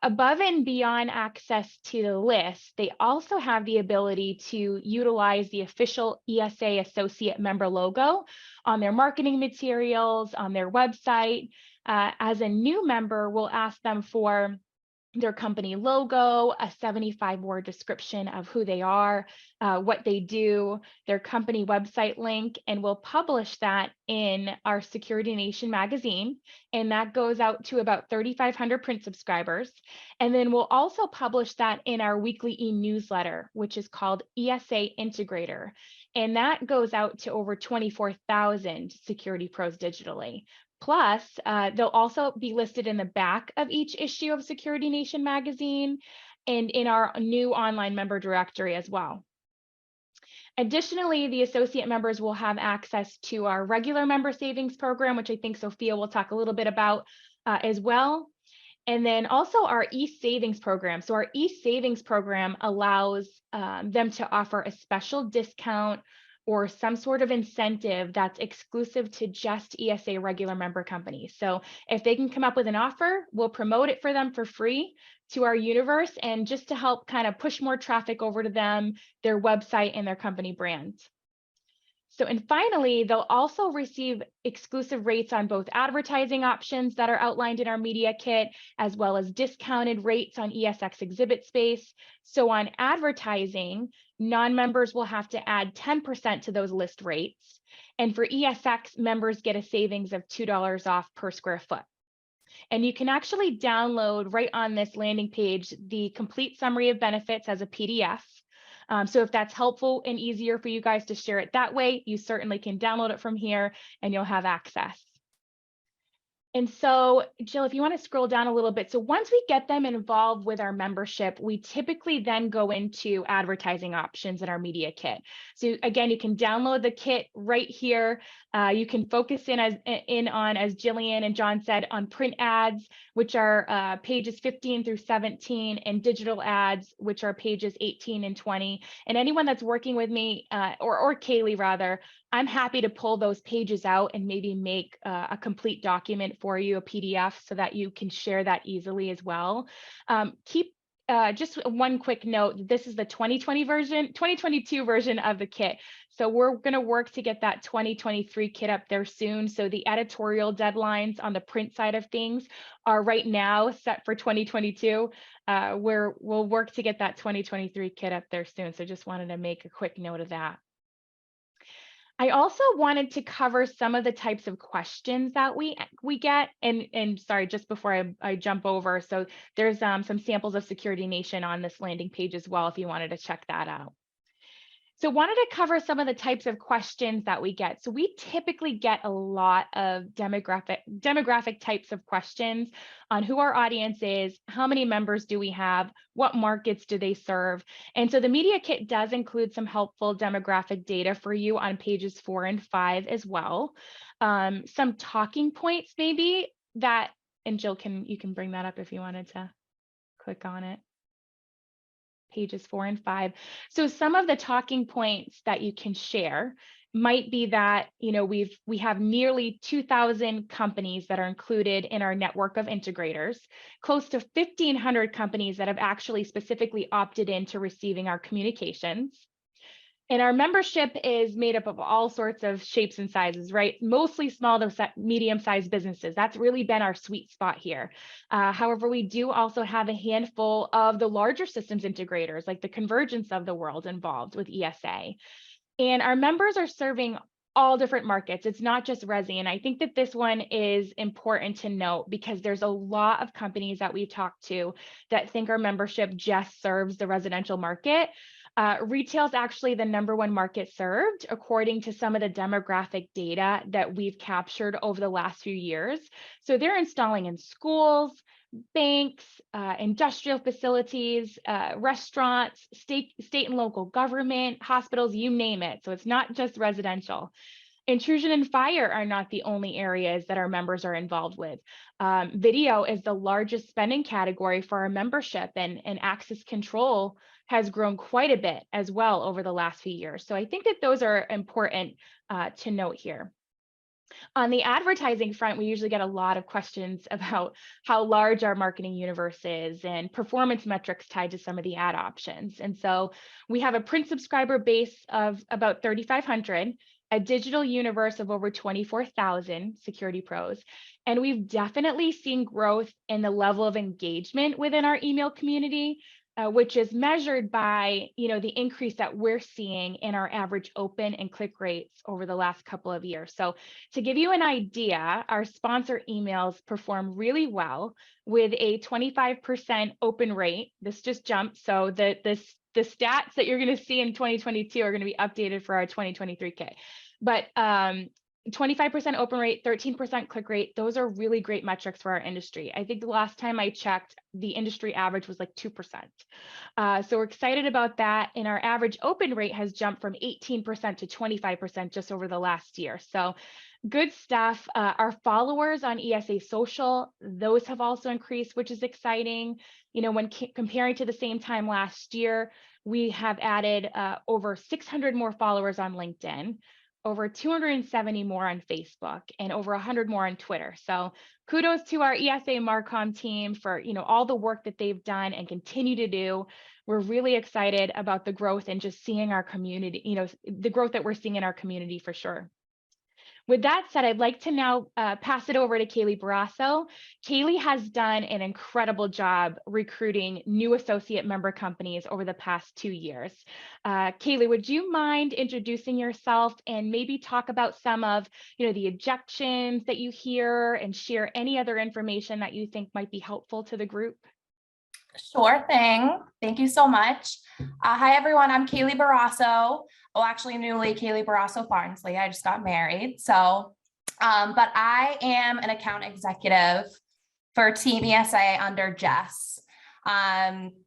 Above and beyond access to the list, they also have the ability to utilize the official ESA associate member logo on their marketing materials, on their website. As a new member, we'll ask them for their company logo, a 75-word description of who they are, what they do, their company website link, and we'll publish that in our Security Nation magazine. And that goes out to about 3,500 print subscribers. And then we'll also publish that in our weekly e-newsletter, which is called ESA Integrator. And that goes out to over 24,000 security pros digitally. Plus, they'll also be listed in the back of each issue of Security Nation magazine and in our new online member directory as well. Additionally, the associate members will have access to our regular member savings program, which I think Sophia will talk a little bit about as well. And then also our e-savings program. So our e-savings program allows them to offer a special discount or some sort of incentive that's exclusive to just ESA regular member companies. So if they can come up with an offer, we'll promote it for them for free to our universe, and just to help kind of push more traffic over to them, their website, and their company brand. So, and finally, they'll also receive exclusive rates on both advertising options that are outlined in our media kit, as well as discounted rates on ESX exhibit space. So on advertising, non-members will have to add 10% to those list rates. And for ESX, members get a savings of $2 off per square foot. And you can actually download right on this landing page the complete summary of benefits as a PDF. So if that's helpful and easier for you guys to share it that way, you certainly can download it from here and you'll have access. And so, Jill, if you want to scroll down a little bit. So once we get them involved with our membership, we typically then go into advertising options in our media kit. So again, you can download the kit right here. You can focus in on, as Jillian and John said, on print ads, which are pages 15 through 17, and digital ads, which are pages 18 and 20. And anyone that's working with me, or Kaylee rather, I'm happy to pull those pages out and maybe make a complete document for you, a PDF, so that you can share that easily as well. Just one quick note, this is the 2022 version of the kit. So we're going to work to get that 2023 kit up there soon. So the editorial deadlines on the print side of things are right now set for 2022. We'll work to get that 2023 kit up there soon. So just wanted to make a quick note of that. I also wanted to cover some of the types of questions that we get, and sorry, just before I jump over, so there's some samples of Security Nation on this landing page as well if you wanted to check that out. So wanted to cover some of the types of questions that we get. So we typically get a lot of demographic types of questions on who our audience is, how many members do we have, what markets do they serve. And so the media kit does include some helpful demographic data for you on pages 4 and 5 as well. Some talking points maybe that, and Jill, you can bring that up if you wanted to click on it. pages 4 and 5. So some of the talking points that you can share might be that, we have nearly 2,000 companies that are included in our network of integrators, close to 1,500 companies that have actually specifically opted into receiving our communications. And our membership is made up of all sorts of shapes and sizes, right? Mostly small to medium-sized businesses. That's really been our sweet spot here. However, we do also have a handful of the larger systems integrators, like the Convergence of the world, involved with ESA. And our members are serving all different markets. It's not just resi. And I think that this one is important to note because there's a lot of companies that we talk to that think our membership just serves the residential market. Retail is actually the #1 market served, according to some of the demographic data that we've captured over the last few years. So they're installing in schools, banks, industrial facilities, restaurants, state and local government, hospitals, you name it. So it's not just residential. Intrusion and fire are not the only areas that our members are involved with. Video is the largest spending category for our membership, and access control has grown quite a bit as well over the last few years. So I think that those are important to note here. On the advertising front, we usually get a lot of questions about how large our marketing universe is and performance metrics tied to some of the ad options. And so we have a print subscriber base of about 3,500, a digital universe of over 24,000 security pros. And we've definitely seen growth in the level of engagement within our email community, which is measured by, the increase that we're seeing in our average open and click rates over the last couple of years. So to give you an idea, our sponsor emails perform really well with a 25% open rate. This just jumped. So the stats that you're going to see in 2022 are going to be updated for our 2023 K. But 25% open rate, 13% click rate, those are really great metrics for our industry. I think the last time I checked, the industry average was like 2%. So we're excited about that. And our average open rate has jumped from 18% to 25% just over the last year. So good stuff. Our followers on ESA Social, those have also increased, which is exciting. When comparing to the same time last year, we have added over 600 more followers on LinkedIn, over 270 more on Facebook, and over 100 more on Twitter. So kudos to our ESA Marcom team for all the work that they've done and continue to do. We're really excited about the growth and just seeing our community, the growth that we're seeing in our community for sure. With that said, I'd like to now pass it over to Kaylee Barrasso. Kaylee has done an incredible job recruiting new associate member companies over the past 2 years. Kaylee, would you mind introducing yourself and maybe talk about some of the objections that you hear and share any other information that you think might be helpful to the group? Sure thing. Thank you so much. Hi, everyone. I'm Kaylee Barrasso. Well, actually, newly Kaylee Barrasso Farnsley. I just got married. So, but I am an account executive for Team ESA under Jess.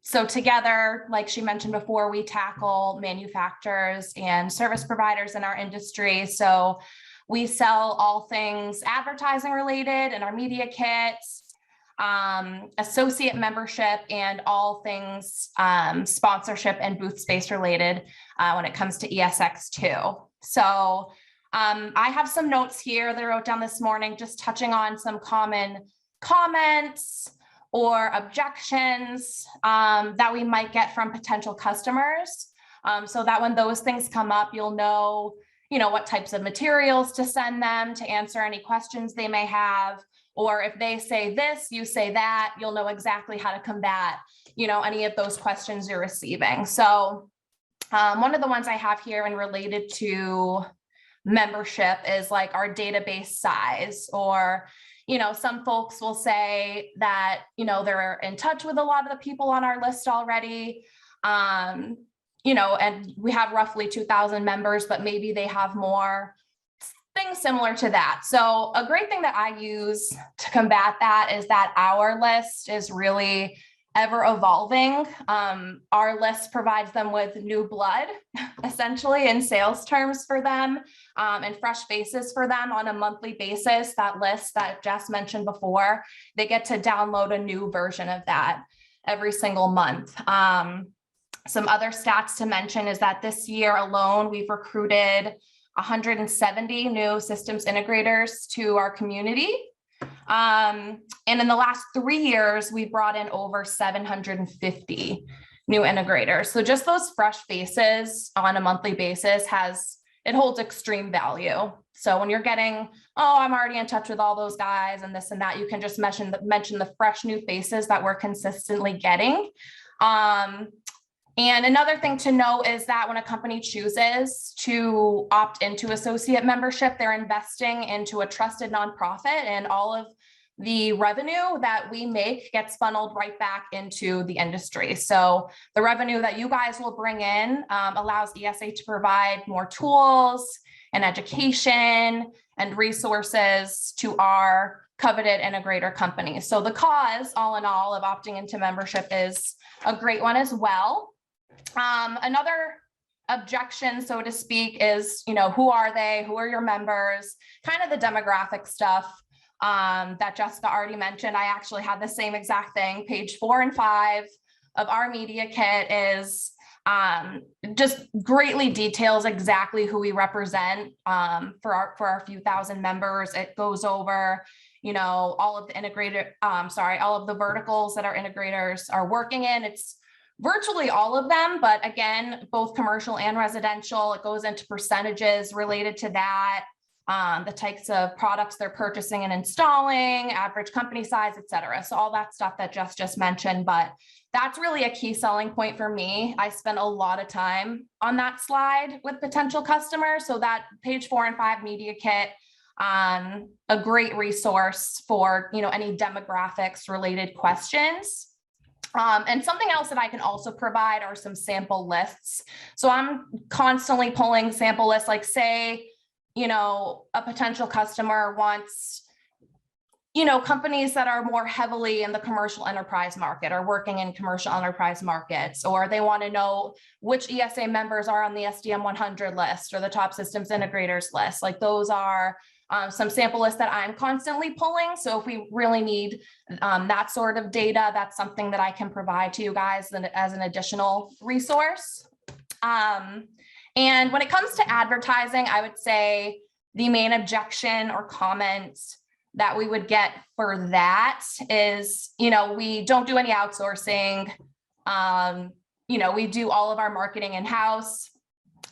So together, like she mentioned before, we tackle manufacturers and service providers in our industry. So we sell all things advertising related in our media kits, associate membership, and all things sponsorship and booth space related when it comes to ESX2. So I have some notes here that I wrote down this morning, just touching on some common comments or objections that we might get from potential customers, so that when those things come up, you'll know, what types of materials to send them to answer any questions they may have. Or if they say this, you say that, you'll know exactly how to combat, any of those questions you're receiving. So one of the ones I have here and related to membership is like our database size, or, some folks will say that, they're in touch with a lot of the people on our list already, and we have roughly 2,000 members, but maybe they have more. Things similar to that. So a great thing that I use to combat that is that our list is really ever evolving. Our list provides them with new blood, essentially, in sales terms for them, and fresh faces for them on a monthly basis. That list that Jess mentioned before, they get to download a new version of that every single month. Some other stats to mention is that this year alone, we've recruited 170 new systems integrators to our community. And in the last 3 years, we've brought in over 750 new integrators. So just those fresh faces on a monthly basis it holds extreme value. So when you're getting, oh, I'm already in touch with all those guys and this and that, you can just mention the fresh new faces that we're consistently getting. And another thing to know is that when a company chooses to opt into associate membership, they're investing into a trusted nonprofit, and all of the revenue that we make gets funneled right back into the industry. So the revenue that you guys will bring in allows ESA to provide more tools and education and resources to our coveted integrator companies. So the cause, all in all, of opting into membership is a great one as well. Another objection, so to speak, is, who are they? Who are your members? Kind of the demographic stuff that Jessica already mentioned. I actually had the same exact thing. Page 4 and 5 of our media kit is just greatly details exactly who we represent for our few thousand members. It goes over, all of the all of the verticals that our integrators are working in. It's virtually all of them, but again, both commercial and residential. It goes into percentages related to that, the types of products they're purchasing and installing, average company size, et cetera. So all that stuff that Jess just mentioned, but that's really a key selling point for me. I spend a lot of time on that slide with potential customers. So that page 4 and 5 media kit, a great resource for, any demographics related questions. And something else that I can also provide are some sample lists. So I'm constantly pulling sample lists, like say, a potential customer wants, companies that are more heavily in the commercial enterprise market or working in commercial enterprise markets, or they want to know which ESA members are on the SDM 100 list or the top systems integrators list. Like those are some sample lists that I'm constantly pulling. So if we really need that sort of data, that's something that I can provide to you guys as an additional resource. And when it comes to advertising, I would say the main objection or comment that we would get for that is, we don't do any outsourcing. We do all of our marketing in-house.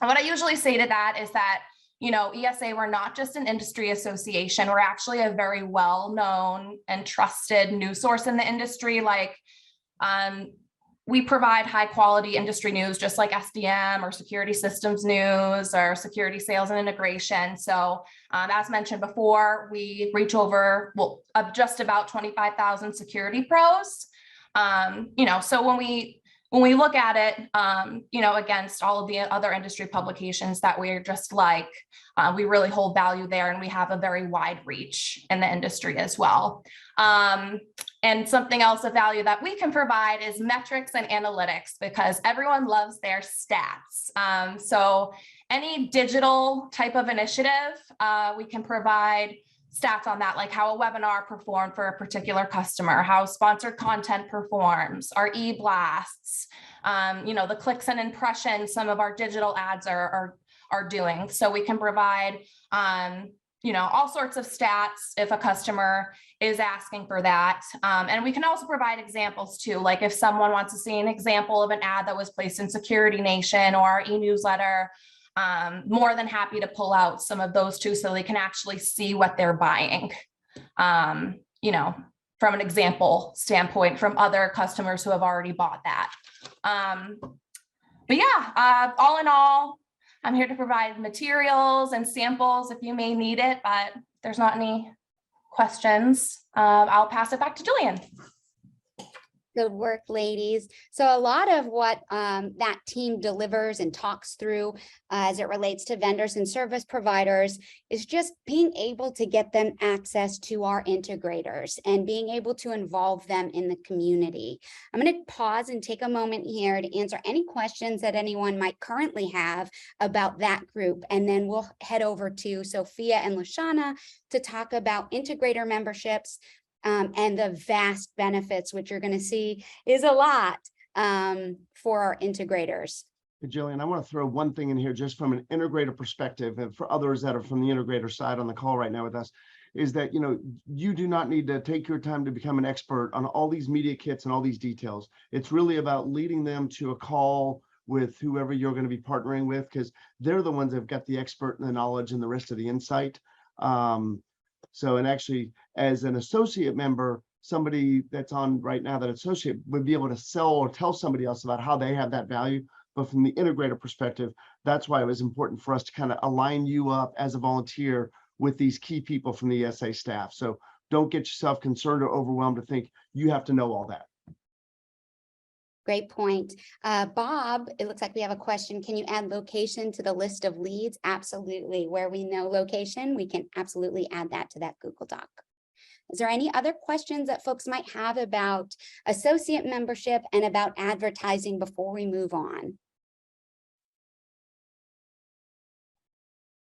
And what I usually say to that is that, ESA, we're not just an industry association. We're actually a very well-known and trusted news source in the industry. Like, we provide high quality industry news, just like SDM or security systems news or security sales and integration. So as mentioned before, we reach over, just about 25,000 security pros. So when we look at it, against all of the other industry publications that we're just like, we really hold value there, and we have a very wide reach in the industry as well. And something else of value that we can provide is metrics and analytics, because everyone loves their stats. So any digital type of initiative, we can provide stats on that, like how a webinar performed for a particular customer, how sponsored content performs, our e-blasts, the clicks and impressions some of our digital ads are doing. So we can provide, all sorts of stats if a customer is asking for that. And we can also provide examples too, like if someone wants to see an example of an ad that was placed in Security Nation or our e-newsletter, more than happy to pull out some of those too, so they can actually see what they're buying, from an example standpoint from other customers who have already bought that. But yeah, all in all, I'm here to provide materials and samples if you may need it, but if there's not any questions, I'll pass it back to Jillian. Good work, ladies. So a lot of what that team delivers and talks through as it relates to vendors and service providers is just being able to get them access to our integrators and being able to involve them in the community. I'm going to pause and take a moment here to answer any questions that anyone might currently have about that group. And then we'll head over to Sophia and Lashana to talk about integrator memberships, and the vast benefits, which you're going to see is a lot for our integrators. Jillian, I want to throw one thing in here just from an integrator perspective, and for others that are from the integrator side on the call right now with us, is that, you do not need to take your time to become an expert on all these media kits and all these details. It's really about leading them to a call with whoever you're going to be partnering with, because they're the ones that have got the expert and the knowledge and the rest of the insight. And actually, as an associate member, somebody that's on right now, that associate would be able to sell or tell somebody else about how they have that value. But from the integrator perspective, that's why it was important for us to kind of align you up as a volunteer with these key people from the ESA staff. So don't get yourself concerned or overwhelmed to think you have to know all that. Great point. Bob, it looks like we have a question. Can you add location to the list of leads? Absolutely. Where we know location, we can absolutely add that to that Google Doc. Is there any other questions that folks might have about associate membership and about advertising before we move on?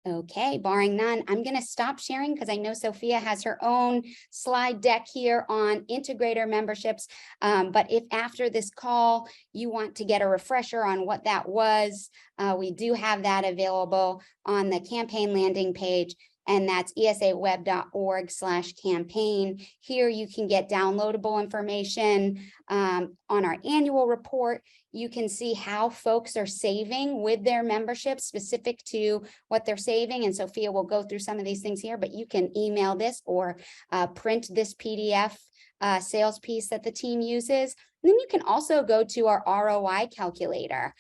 Okay, barring none, I'm going to stop sharing because I know Sophia has her own slide deck here on integrator memberships. But if after this call you want to get a refresher on what that was, we do have that available on the campaign landing page. And that's esaweb.org/campaign. Here you can get downloadable information on our annual report. You can see how folks are saving with their membership specific to what they're saving. And Sophia will go through some of these things here, but you can email this or print this PDF sales piece that the team uses. And then you can also go to our ROI calculator,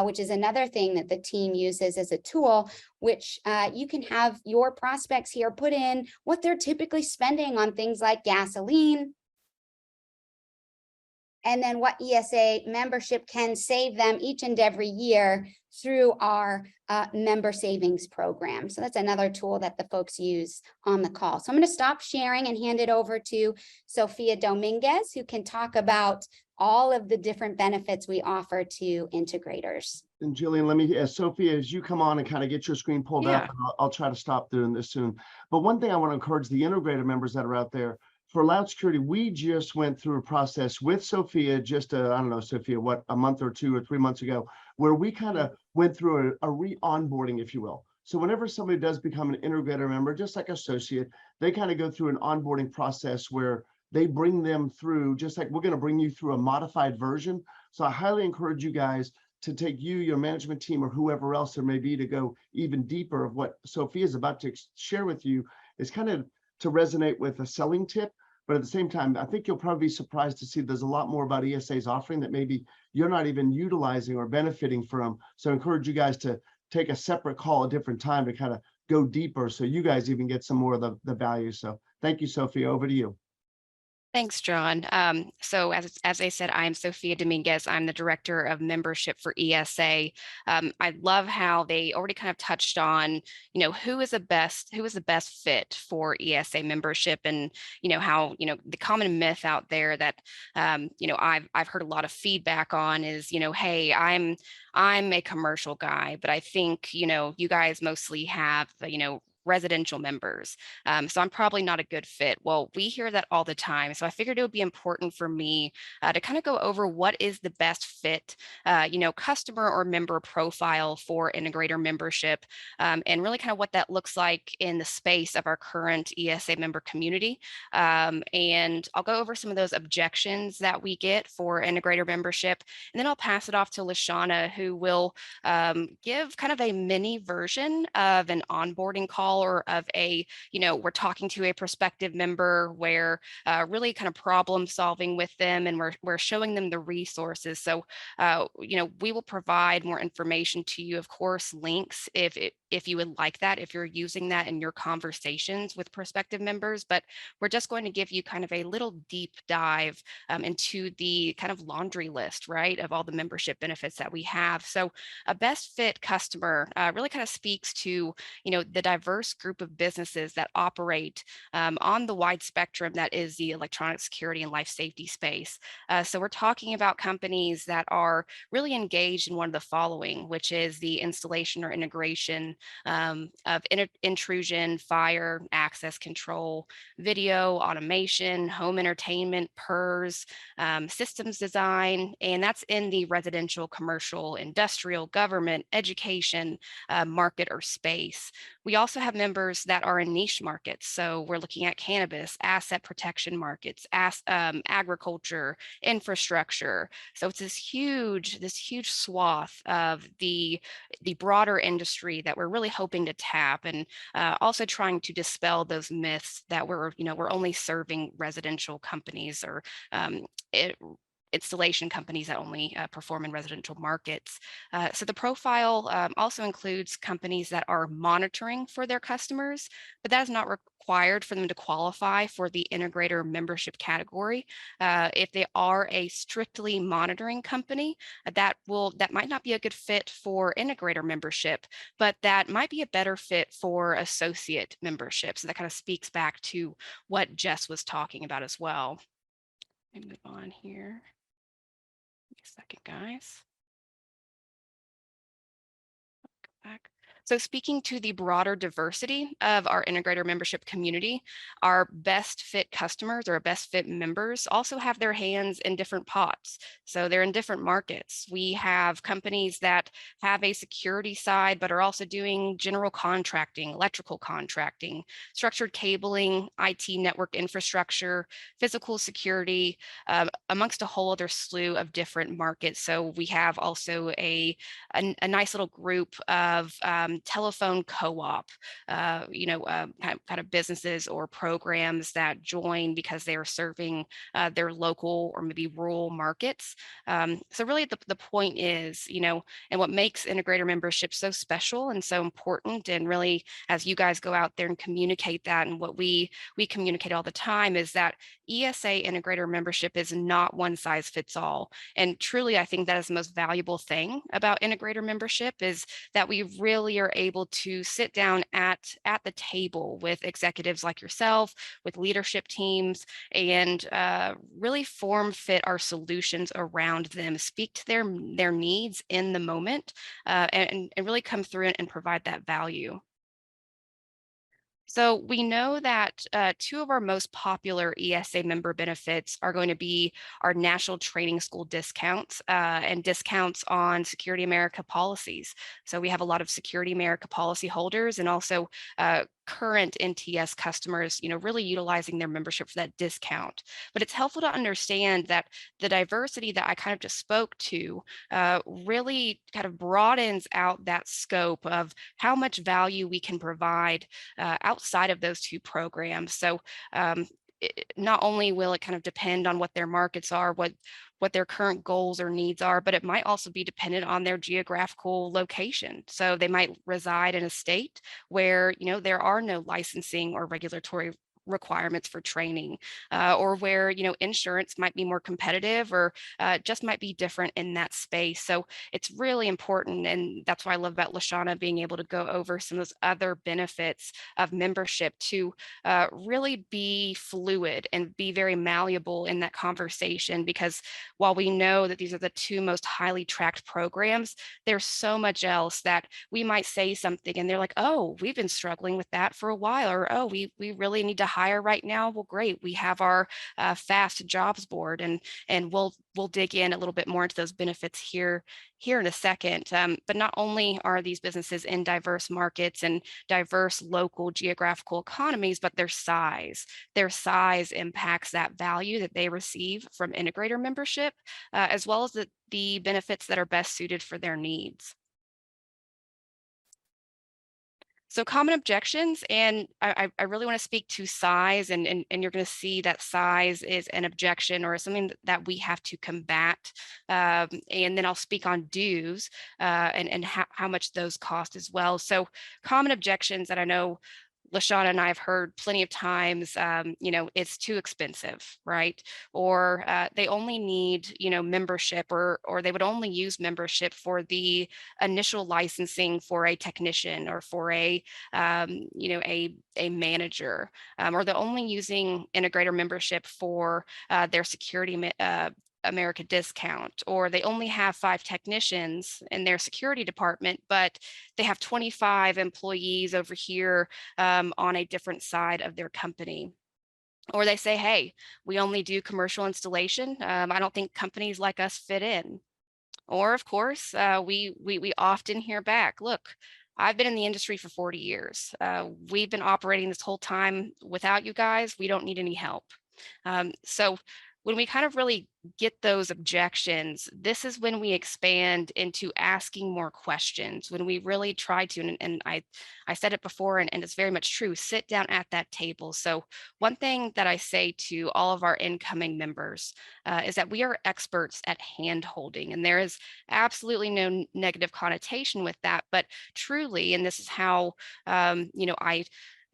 which is another thing that the team uses as a tool, which you can have your prospects here put in what they're typically spending on things like gasoline, and then what ESA membership can save them each and every year through our member savings program. So that's another tool that the folks use on the call. So I'm going to stop sharing and hand it over to Sophia Dominguez, who can talk about all of the different benefits we offer to integrators. And Jillian, let me, Sophia, as you come on and kind of get your screen pulled up, I'll try to stop doing this soon. But one thing I want to encourage the integrator members that are out there, for Loud Security, we just went through a process with Sophia, just I don't know, Sophia, what, a month or 2 or 3 months ago, where we kind of went through a re-onboarding, if you will. So whenever somebody does become an integrator member, just like associate, they kind of go through an onboarding process where they bring them through, just like we're going to bring you through a modified version. So I highly encourage you guys to take you, your management team, or whoever else there may be to go even deeper of what Sophia is about to share with you, is kind of to resonate with a selling tip. But at the same time, I think you'll probably be surprised to see there's a lot more about ESA's offering that maybe you're not even utilizing or benefiting from. So I encourage you guys to take a separate call a different time to kind of go deeper so you guys even get some more of the value. So thank you, Sophia. Over to you. Thanks, John. So as I said, I'm Sophia Dominguez. I'm the Director of Membership for ESA. I love how they already kind of touched on, who is the best fit for ESA membership, and how the common myth out there that I've heard a lot of feedback on is hey, I'm a commercial guy, but I think you guys mostly have residential members. So I'm probably not a good fit. Well, we hear that all the time. So I figured it would be important for me to kind of go over what is the best fit, customer or member profile for integrator membership, and really kind of what that looks like in the space of our current ESA member community. And I'll go over some of those objections that we get for integrator membership, and then I'll pass it off to Lashana, who will give kind of a mini version of an onboarding call, or of a, we're talking to a prospective member where really kind of problem solving with them, and we're showing them the resources. So, we will provide more information to you, of course, links if you would like that, if you're using that in your conversations with prospective members. But we're just going to give you kind of a little deep dive into the kind of laundry list, right, of all the membership benefits that we have. So a best fit customer really kind of speaks to, the diverse diverse group of businesses that operate on the wide spectrum that is the electronic security and life safety space. So we're talking about companies that are really engaged in one of the following, which is the installation or integration of intrusion, fire, access control, video, automation, home entertainment, PERS, systems design, and that's in the residential, commercial, industrial, government, education, market or space. We also have members that are in niche markets. So we're looking at cannabis, asset protection markets, agriculture, infrastructure. So it's this huge swath of the broader industry that we're really hoping to tap, and also trying to dispel those myths that we're only serving residential companies or installation companies that only perform in residential markets. So the profile also includes companies that are monitoring for their customers, but that is not required for them to qualify for the integrator membership category. If they are a strictly monitoring company, that might not be a good fit for integrator membership, but that might be a better fit for associate membership. So that kind of speaks back to what Jess was talking about as well. Let me move on here. Give me a second, guys. Go back. So speaking to the broader diversity of our integrator membership community, our best fit customers or best fit members also have their hands in different pots. So they're in different markets. We have companies that have a security side, but are also doing general contracting, electrical contracting, structured cabling, IT network infrastructure, physical security, amongst a whole other slew of different markets. So we have also a nice little group of telephone co-op, kind of businesses or programs that join because they are serving their local or maybe rural markets. So really the point is, and what makes integrator membership so special and so important, and really as you guys go out there and communicate that, and what we communicate all the time, is that ESA integrator membership is not one size fits all. And truly, I think that is the most valuable thing about integrator membership, is that we really are able to sit down at the table with executives like yourself, with leadership teams, and really form fit our solutions around them, speak to their needs in the moment, and really come through and provide that value. So we know that two of our most popular ESA member benefits are going to be our national training school discounts and discounts on Security America policies. So we have a lot of Security America policy holders and also current NTS customers, really utilizing their membership for that discount. But it's helpful to understand that the diversity that I kind of just spoke to really kind of broadens out that scope of how much value we can provide outside of those two programs. So not only will it kind of depend on what their markets are, what their current goals or needs are, but it might also be dependent on their geographical location. So they might reside in a state where, there are no licensing or regulatory requirements for training, or where insurance might be more competitive, or just might be different in that space. So it's really important, and that's why I love about Lashana being able to go over some of those other benefits of membership, to really be fluid and be very malleable in that conversation. Because while we know that these are the two most highly tracked programs, there's so much else that we might say something and they're like, oh, we've been struggling with that for a while, or oh, we really need to hire right now. Well, great, we have our fast jobs board, and we'll dig in a little bit more into those benefits here in a second. But not only are these businesses in diverse markets and diverse local geographical economies, but their size impacts that value that they receive from integrator membership, as well as the benefits that are best suited for their needs. So common objections, and I really want to speak to size, and you're going to see that size is an objection or something that we have to combat. And then I'll speak on dues and how much those cost as well. So common objections that I know LaShawna and I have heard plenty of times, it's too expensive, right? Or they only need, membership, or they would only use membership for the initial licensing for a technician or for a manager, or they're only using integrator membership for their security America discount, or they only have 5 technicians in their security department, but they have 25 employees over here on a different side of their company. Or they say, hey, we only do commercial installation. I don't think companies like us fit in. Or of course, we often hear back, look, I've been in the industry for 40 years. We've been operating this whole time without you guys. We don't need any help. So when we kind of really get those objections, this is when we expand into asking more questions, when we really try to, and I said it before, and it's very much true, sit down at that table. So one thing that I say to all of our incoming members is that we are experts at hand holding, and there is absolutely no negative connotation with that, but truly, and this is how,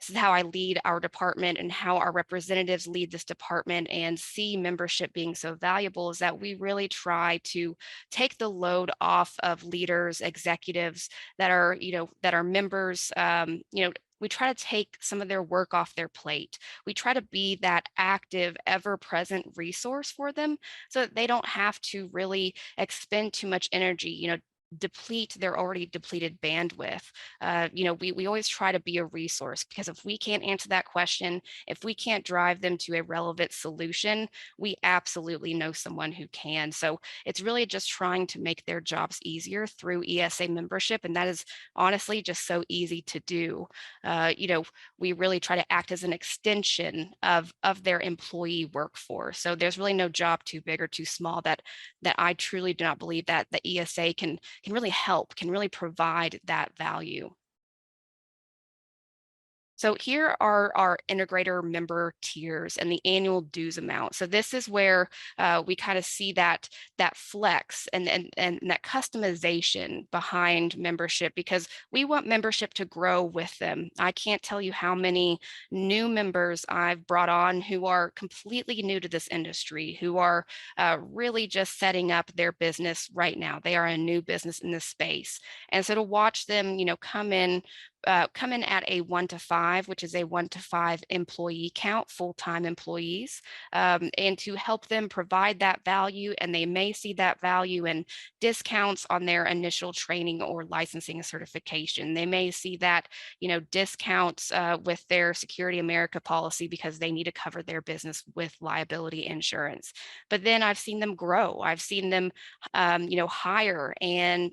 this is how I lead our department and how our representatives lead this department and see membership being so valuable, is that we really try to take the load off of leaders, executives that are, that are members. We try to take some of their work off their plate. We try to be that active, ever-present resource for them so that they don't have to really expend too much energy, deplete their already depleted bandwidth. We always try to be a resource, because if we can't answer that question, if we can't drive them to a relevant solution, we absolutely know someone who can. So it's really just trying to make their jobs easier through ESA membership. And that is honestly just so easy to do. We really try to act as an extension of their employee workforce. So there's really no job too big or too small that I truly do not believe that the ESA can really help, can really provide that value. So here are our integrator member tiers and the annual dues amount. So this is where we kind of see that flex and that customization behind membership, because we want membership to grow with them. I can't tell you how many new members I've brought on who are completely new to this industry, who are really just setting up their business right now. They are a new business in this space. And so to watch them, come in at a 1 to 5, which is a 1 to 5 employee count, full-time employees, and to help them provide that value. And they may see that value in discounts on their initial training or licensing and certification. They may see that, discounts with their Security America policy because they need to cover their business with liability insurance. But then I've seen them grow. I've seen them, hire and,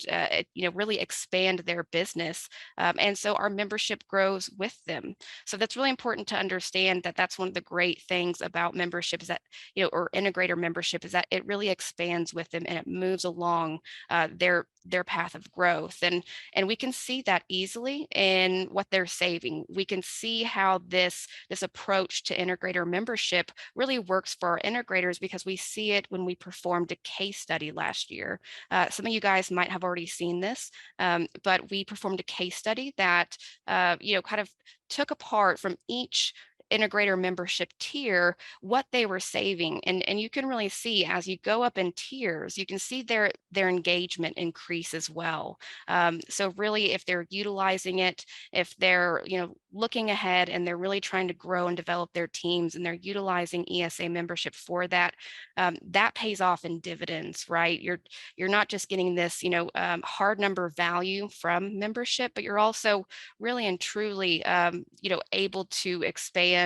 really expand their business. And so our membership grows with them. So that's really important to understand, that that's one of the great things about membership, is that, or integrator membership, is that it really expands with them and it moves along their path of growth. And we can see that easily in what they're saving. We can see how this approach to integrator membership really works for our integrators, because we see it when we performed a case study last year. Some of you guys might have already seen this, but we performed a case study that kind of took apart from each integrator membership tier what they were saving, and you can really see, as you go up in tiers, you can see their engagement increase as well. So really, if they're utilizing it, if they're looking ahead and they're really trying to grow and develop their teams, and they're utilizing ESA membership for that, that pays off in dividends, right? You're not just getting this hard number value from membership, but you're also really and truly able to expand,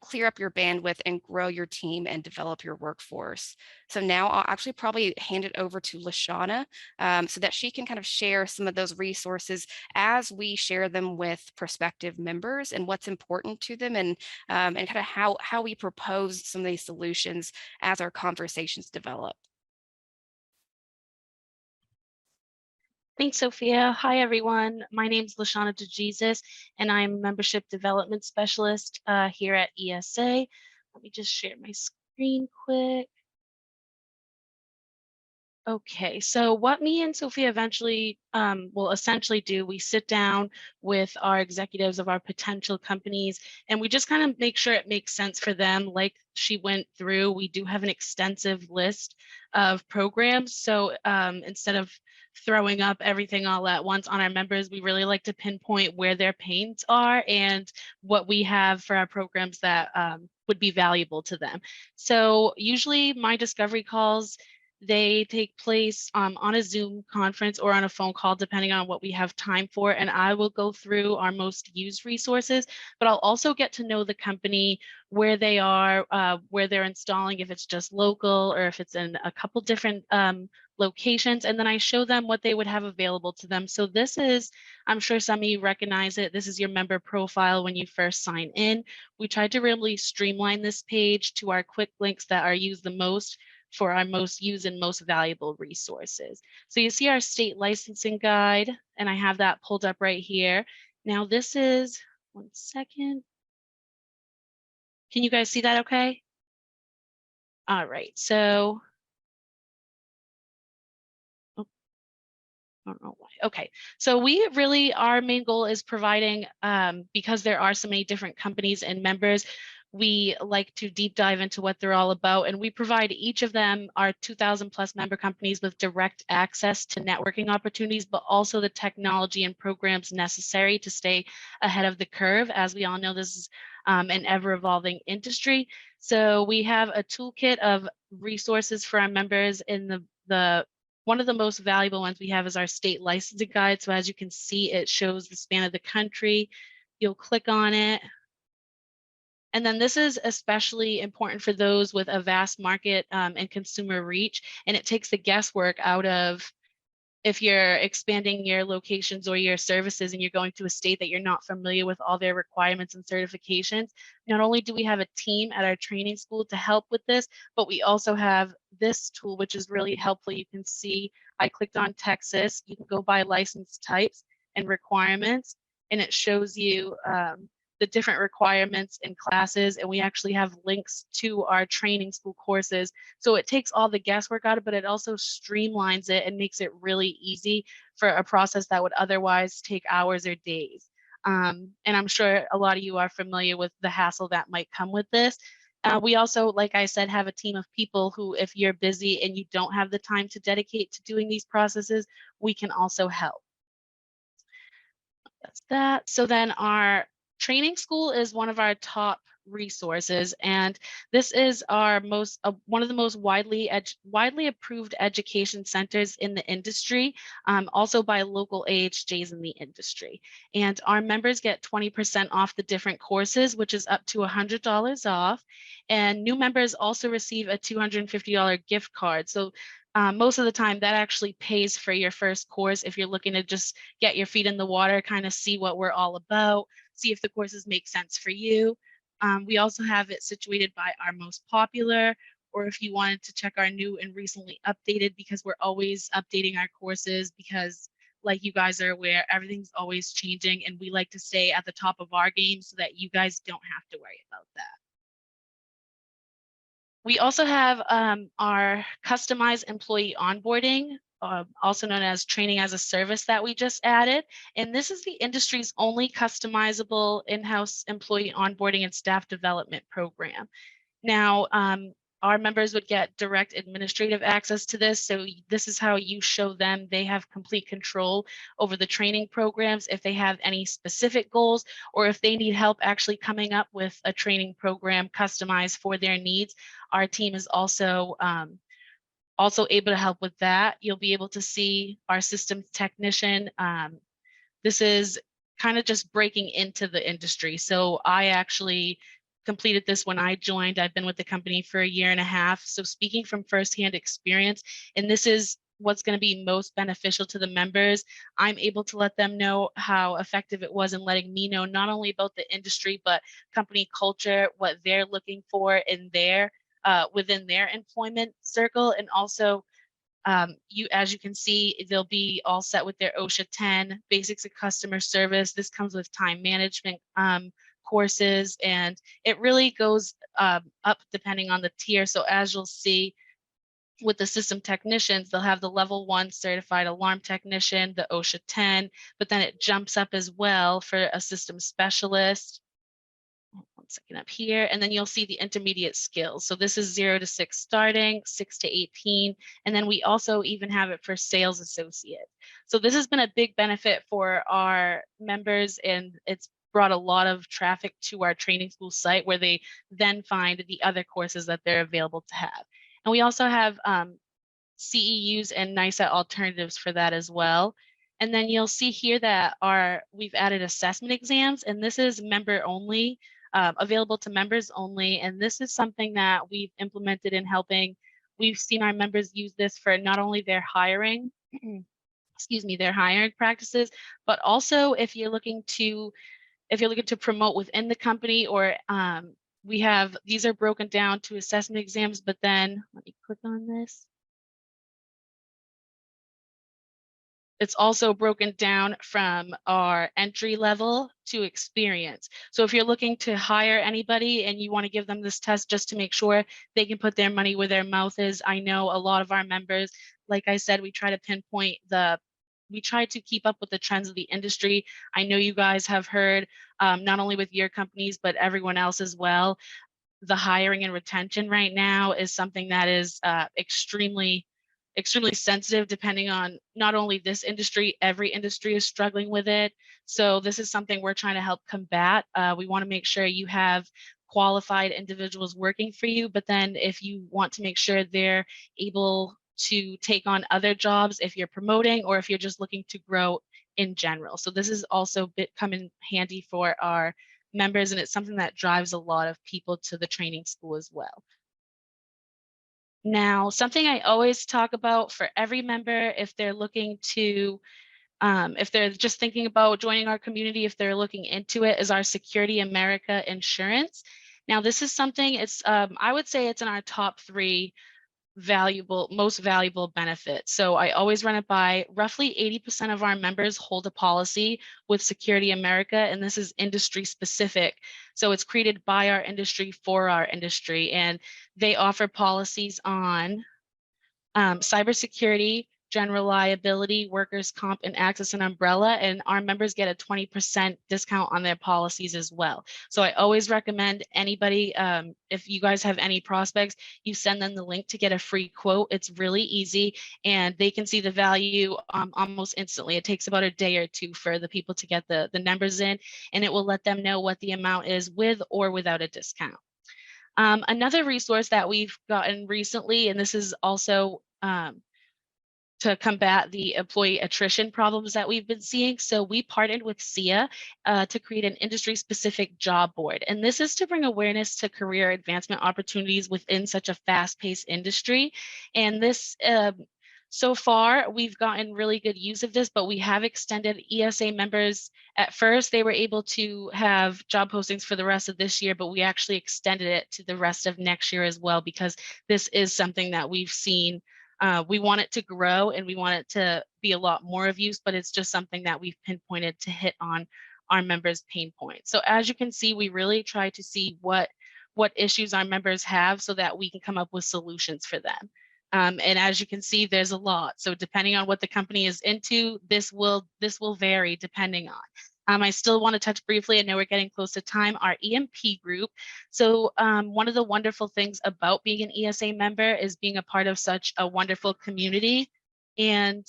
clear up your bandwidth and grow your team and develop your workforce. So now I'll actually probably hand it over to LaShawna so that she can kind of share some of those resources as we share them with prospective members, and what's important to them, and kind of how we propose some of these solutions as our conversations develop. Thanks, Sophia. Hi, everyone. My name is LaShawna DeJesus, and I'm Membership Development Specialist here at ESA. Let me just share my screen quick. Okay, so what me and Sophia eventually will essentially do, we sit down with our executives of our potential companies and we just kind of make sure it makes sense for them. Like she went through, we do have an extensive list of programs. So instead of throwing up everything all at once on our members, we really like to pinpoint where their pains are and what we have for our programs that would be valuable to them. So usually my discovery calls, they take place on a Zoom conference or on a phone call, depending on what we have time for. And I will go through our most used resources, but I'll also get to know the company, where they are, where they're installing, if it's just local or if it's in a couple different locations. And then I show them what they would have available to them. So this is, I'm sure some of you recognize it. This is your member profile when you first sign in. We tried to really streamline this page to our quick links that are used the most for our most used and most valuable resources. So you see our state licensing guide, and I have that pulled up right here. Now this is, one second. Can you guys see that okay? All right, so, oh, I don't know why. Okay, so we really, our main goal is providing, because there are so many different companies and members, we like to deep dive into what they're all about, and we provide each of them, our 2,000 plus member companies, with direct access to networking opportunities, but also the technology and programs necessary to stay ahead of the curve. As we all know, this is an ever-evolving industry. So we have a toolkit of resources for our members. In the one of the most valuable ones we have is our state licensing guide. So as you can see, it shows the span of the country. You'll click on it. And then this is especially important for those with a vast market and consumer reach. And it takes the guesswork out of if you're expanding your locations or your services and you're going to a state that you're not familiar with all their requirements and certifications. Not only do we have a team at our training school to help with this, but we also have this tool, which is really helpful. You can see I clicked on Texas. You can go by license types and requirements, and it shows you the different requirements and classes, and we actually have links to our training school courses. So it takes all the guesswork out of it, but it also streamlines it and makes it really easy for a process that would otherwise take hours or days. And I'm sure a lot of you are familiar with the hassle that might come with this. We also, like I said, have a team of people who, if you're busy and you don't have the time to dedicate to doing these processes, we can also help. That's that. So then our training school is one of our top resources, and this is our one of the most widely approved education centers in the industry, also by local AHJs in the industry. And our members get 20% off the different courses, which is up to $100 off. And new members also receive a $250 gift card. So most of the time that actually pays for your first course if you're looking to just get your feet in the water, kind of see what we're all about, see if the courses make sense for you. We also have it situated by our most popular, or if you wanted to check our new and recently updated, because we're always updating our courses, because like you guys are aware, everything's always changing and we like to stay at the top of our game so that you guys don't have to worry about that. We also have our customized employee onboarding, also known as training as a service, that we just added. And this is the industry's only customizable in-house employee onboarding and staff development program. Now, our members would get direct administrative access to this. So this is how you show them they have complete control over the training programs if they have any specific goals, or if they need help actually coming up with a training program customized for their needs. Our team is also able to help with that. You'll be able to see our systems technician. This is kind of just breaking into the industry. So I actually completed this when I joined. I've been with the company for a year and a half. So speaking from firsthand experience, and this is what's going to be most beneficial to the members, I'm able to let them know how effective it was in letting me know not only about the industry, but company culture, what they're looking for in their within their employment circle. And also as you can see, they'll be all set with their OSHA 10, basics of customer service. This comes with time management courses, and it really goes up depending on the tier. So as you'll see, with the system technicians, they'll have the level 1 certified alarm technician, the OSHA 10, but then it jumps up as well for a system specialist. One second up here, and then you'll see the intermediate skills. So this is 0 to 6 starting, 6 to 18, and then we also even have it for sales associate. So this has been a big benefit for our members, and it's brought a lot of traffic to our training school site where they then find the other courses that they're available to have. And we also have CEUs and NISA alternatives for that as well. And then you'll see here that we've added assessment exams, and this is member only, available to members only. And this is something that we've implemented in helping. We've seen our members use this for not only their hiring, excuse me, their hiring practices, but also if you're looking to promote within the company, or these are broken down to assessment exams, but then let me click on this. It's also broken down from our entry level to experience. So if you're looking to hire anybody and you want to give them this test just to make sure they can put their money where their mouth is, I know a lot of our members, like I said, we try to pinpoint we try to keep up with the trends of the industry. I know you guys have heard, not only with your companies, but everyone else as well. The hiring and retention right now is something that is extremely sensitive, depending on not only this industry, every industry is struggling with it. So this is something we're trying to help combat. We want to make sure you have qualified individuals working for you, but then if you want to make sure they're able to take on other jobs, if you're promoting or if you're just looking to grow in general. So this is also come in handy for our members, and it's something that drives a lot of people to the training school as well. Now, something I always talk about for every member, if they're looking to, if they're just thinking about joining our community, if they're looking into it, is our Security America insurance. Now, this is something, I would say it's in our top 3 most valuable benefits. So I always run it by. Roughly 80% of our members hold a policy with Security America, and this is industry specific. So it's created by our industry for our industry, and they offer policies on cybersecurity, general liability, workers' comp, and access and umbrella, and our members get a 20% discount on their policies as well. So I always recommend anybody, if you guys have any prospects, you send them the link to get a free quote. It's really easy, and they can see the value almost instantly. It takes about a day or 2 for the people to get the numbers in, and it will let them know what the amount is with or without a discount. Another resource that we've gotten recently, and this is also to combat the employee attrition problems that we've been seeing. So we partnered with ESA to create an industry-specific job board. And this is to bring awareness to career advancement opportunities within such a fast-paced industry. And this, so far, we've gotten really good use of this, but we have extended ESA members. At first, they were able to have job postings for the rest of this year, but we actually extended it to the rest of next year as well, because this is something that we've seen. We want it to grow and we want it to be a lot more of use, but it's just something that we've pinpointed to hit on our members' pain points. So as you can see, we really try to see what issues our members have so that we can come up with solutions for them. And as you can see, there's a lot. So depending on what the company is into, this will vary depending on. I still want to touch briefly, I know we're getting close to time, our EMP group. So one of the wonderful things about being an ESA member is being a part of such a wonderful community. And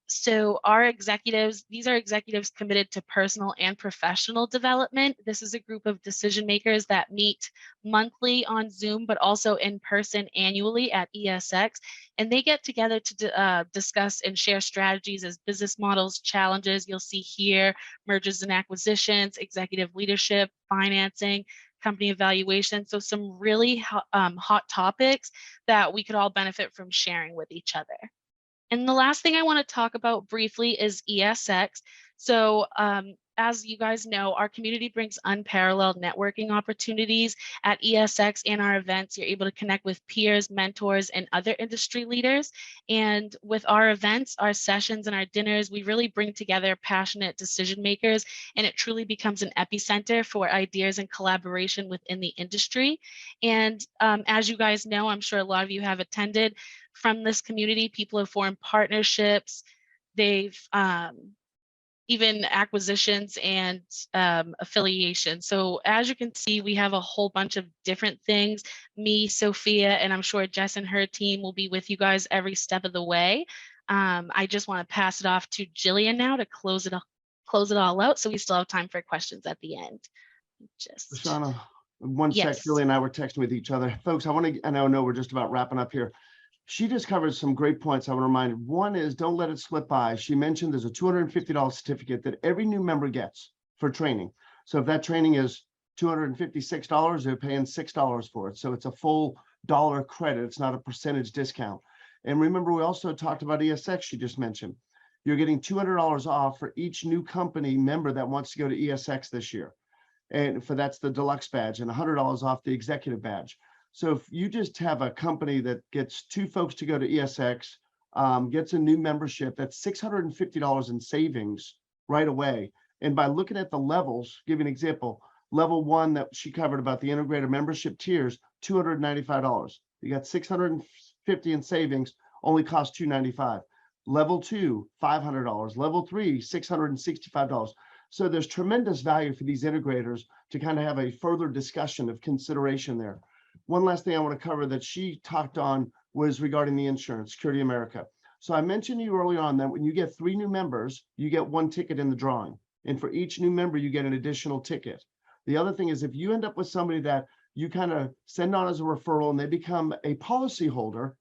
so our executives, these are executives committed to personal and professional development. This is a group of decision makers that meet monthly on Zoom, but also in person annually at ESX. And they get together to discuss and share strategies as business models, challenges. You'll see here, mergers and acquisitions, executive leadership, financing, company evaluation. So some really hot topics that we could all benefit from sharing with each other. And the last thing I want to talk about briefly is ESX. So as you guys know, our community brings unparalleled networking opportunities at ESX and our events. You're able to connect with peers, mentors, and other industry leaders. And with our events, our sessions, and our dinners, we really bring together passionate decision makers, and it truly becomes an epicenter for ideas and collaboration within the industry. And as you guys know, I'm sure a lot of you have attended from this community. People have formed partnerships. They've even acquisitions and affiliation. So as you can see, we have a whole bunch of different things. Me, Sophia, and I'm sure Jess and her team will be with you guys every step of the way. I just want to pass it off to Jillian now to close it all out. So we still have time for questions at the end. Shauna, one sec, Yes. Julie and I were texting with each other. Folks, I know we're just about wrapping up here. She just covered some great points I want to remind. One is, don't let it slip by. She mentioned there's a $250 certificate that every new member gets for training. So if that training is $256, they're paying $6 for it. So it's a full dollar credit. It's not a percentage discount. And remember, we also talked about ESX she just mentioned. You're getting $200 off for each new company member that wants to go to ESX this year. And that's the deluxe badge, and $100 off the executive badge. So if you just have a company that gets 2 folks to go to ESX, gets a new membership, that's $650 in savings right away. And by looking at the levels, give you an example, level 1 that she covered about the integrated membership tiers, $295. You got $650 in savings, only cost $295. Level 2, $500. Level 3, $665. So there's tremendous value for these integrators to kind of have a further discussion of consideration there. One last thing I want to cover that she talked on was regarding the insurance, Security America. So I mentioned to you early on that when you get 3 new members, you get 1 ticket in the drawing. And for each new member, you get an additional ticket. The other thing is, if you end up with somebody that you kind of send on as a referral and they become a policy holder,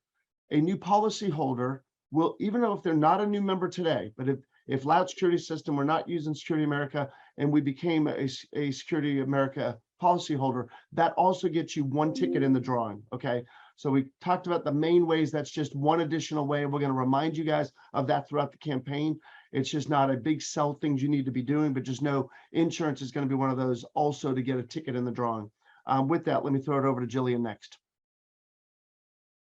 a new policy holder will, even though if they're not a new member today, but if Loud Security System, we're not using Security America, and we became a Security America policyholder, that also gets you 1 ticket in the drawing. Okay, so we talked about the main ways. That's just one additional way. We're going to remind you guys of that throughout the campaign. It's just not a big sell things you need to be doing, but just know insurance is going to be one of those also to get a ticket in the drawing. With that, let me throw it over to Jillian next.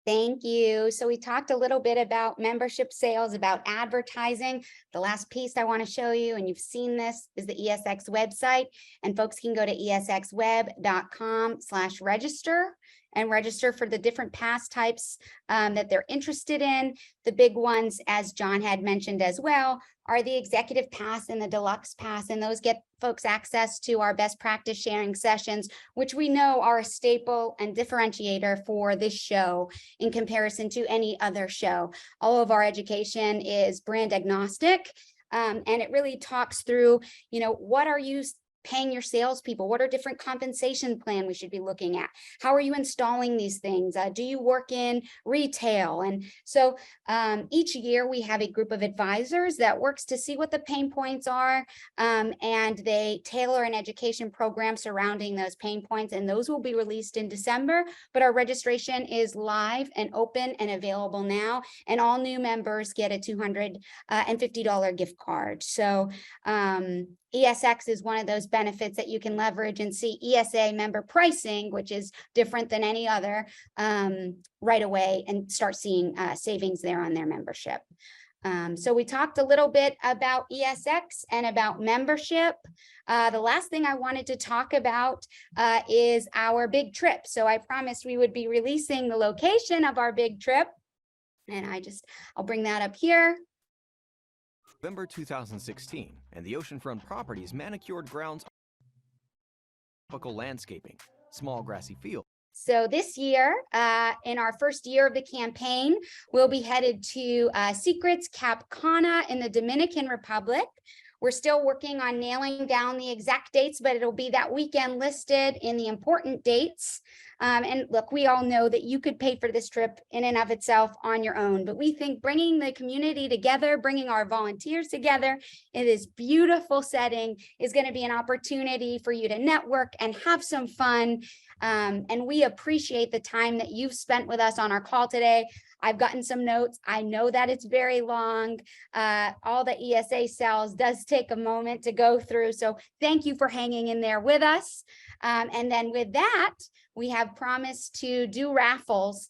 Thank you. So we talked a little bit about membership sales, about advertising. The last piece I want to show you, and you've seen this, is the ESX website. And folks can go to esxweb.com/register and register for the different pass types that they're interested in. The big ones, as John had mentioned as well, are the executive pass and the deluxe pass, and those get folks access to our best practice sharing sessions, which we know are a staple and differentiator for this show in comparison to any other show. All of our education is brand agnostic, and it really talks through, what are you paying your salespeople? What are different compensation plan we should be looking at? How are you installing these things? Do you work in retail? And so each year we have a group of advisors that works to see what the pain points are, and they tailor an education program surrounding those pain points, and those will be released in December, but our registration is live and open and available now, and all new members get a $250 gift card. So ESX is one of those benefits that you can leverage and see ESA member pricing, which is different than any other, right away, and start seeing savings there on their membership. So we talked a little bit about ESX and about membership. The last thing I wanted to talk about is our big trip. So I promised we would be releasing the location of our big trip, and I'll bring that up here. November 2016, and the Oceanfront Properties manicured grounds, tropical landscaping, small grassy fields. So this year, in our first year of the campaign, we'll be headed to Secrets Cap Cana in the Dominican Republic. We're still working on nailing down the exact dates, but it'll be that weekend listed in the important dates. And look, we all know that you could pay for this trip in and of itself on your own, but we think bringing the community together, bringing our volunteers together in this beautiful setting is going to be an opportunity for you to network and have some fun. And we appreciate the time that you've spent with us on our call today. I've gotten some notes. I know that it's very long. All the ESA cells does take a moment to go through. So thank you for hanging in there with us. And then with that, we have promised to do raffles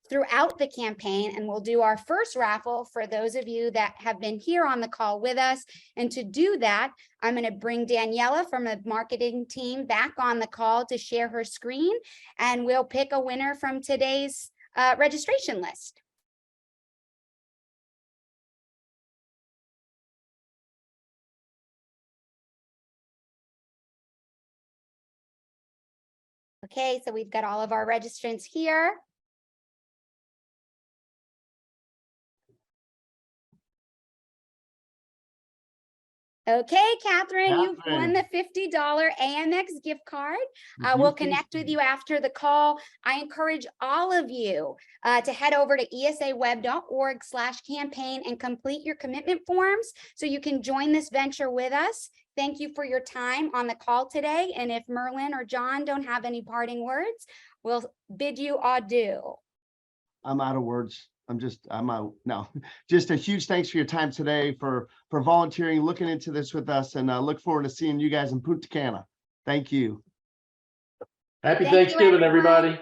throughout the campaign, and we'll do our first raffle for those of you that have been here on the call with us. And to do that, I'm going to bring Daniela from the marketing team back on the call to share her screen, and we'll pick a winner from today's registration list. Okay, so we've got all of our registrants here. Okay, Catherine, you've won the $50 AMX gift card. We'll connect with you after the call. I encourage all of you to head over to esaweb.org/campaign and complete your commitment forms so you can join this venture with us. Thank you for your time on the call today. And if Merlin or John don't have any parting words, we'll bid you adieu. I'm out of words. I'm out. No, just a huge thanks for your time today, for volunteering, looking into this with us, and look forward to seeing you guys in Punta Cana. Thank you. Happy Thanksgiving, everybody.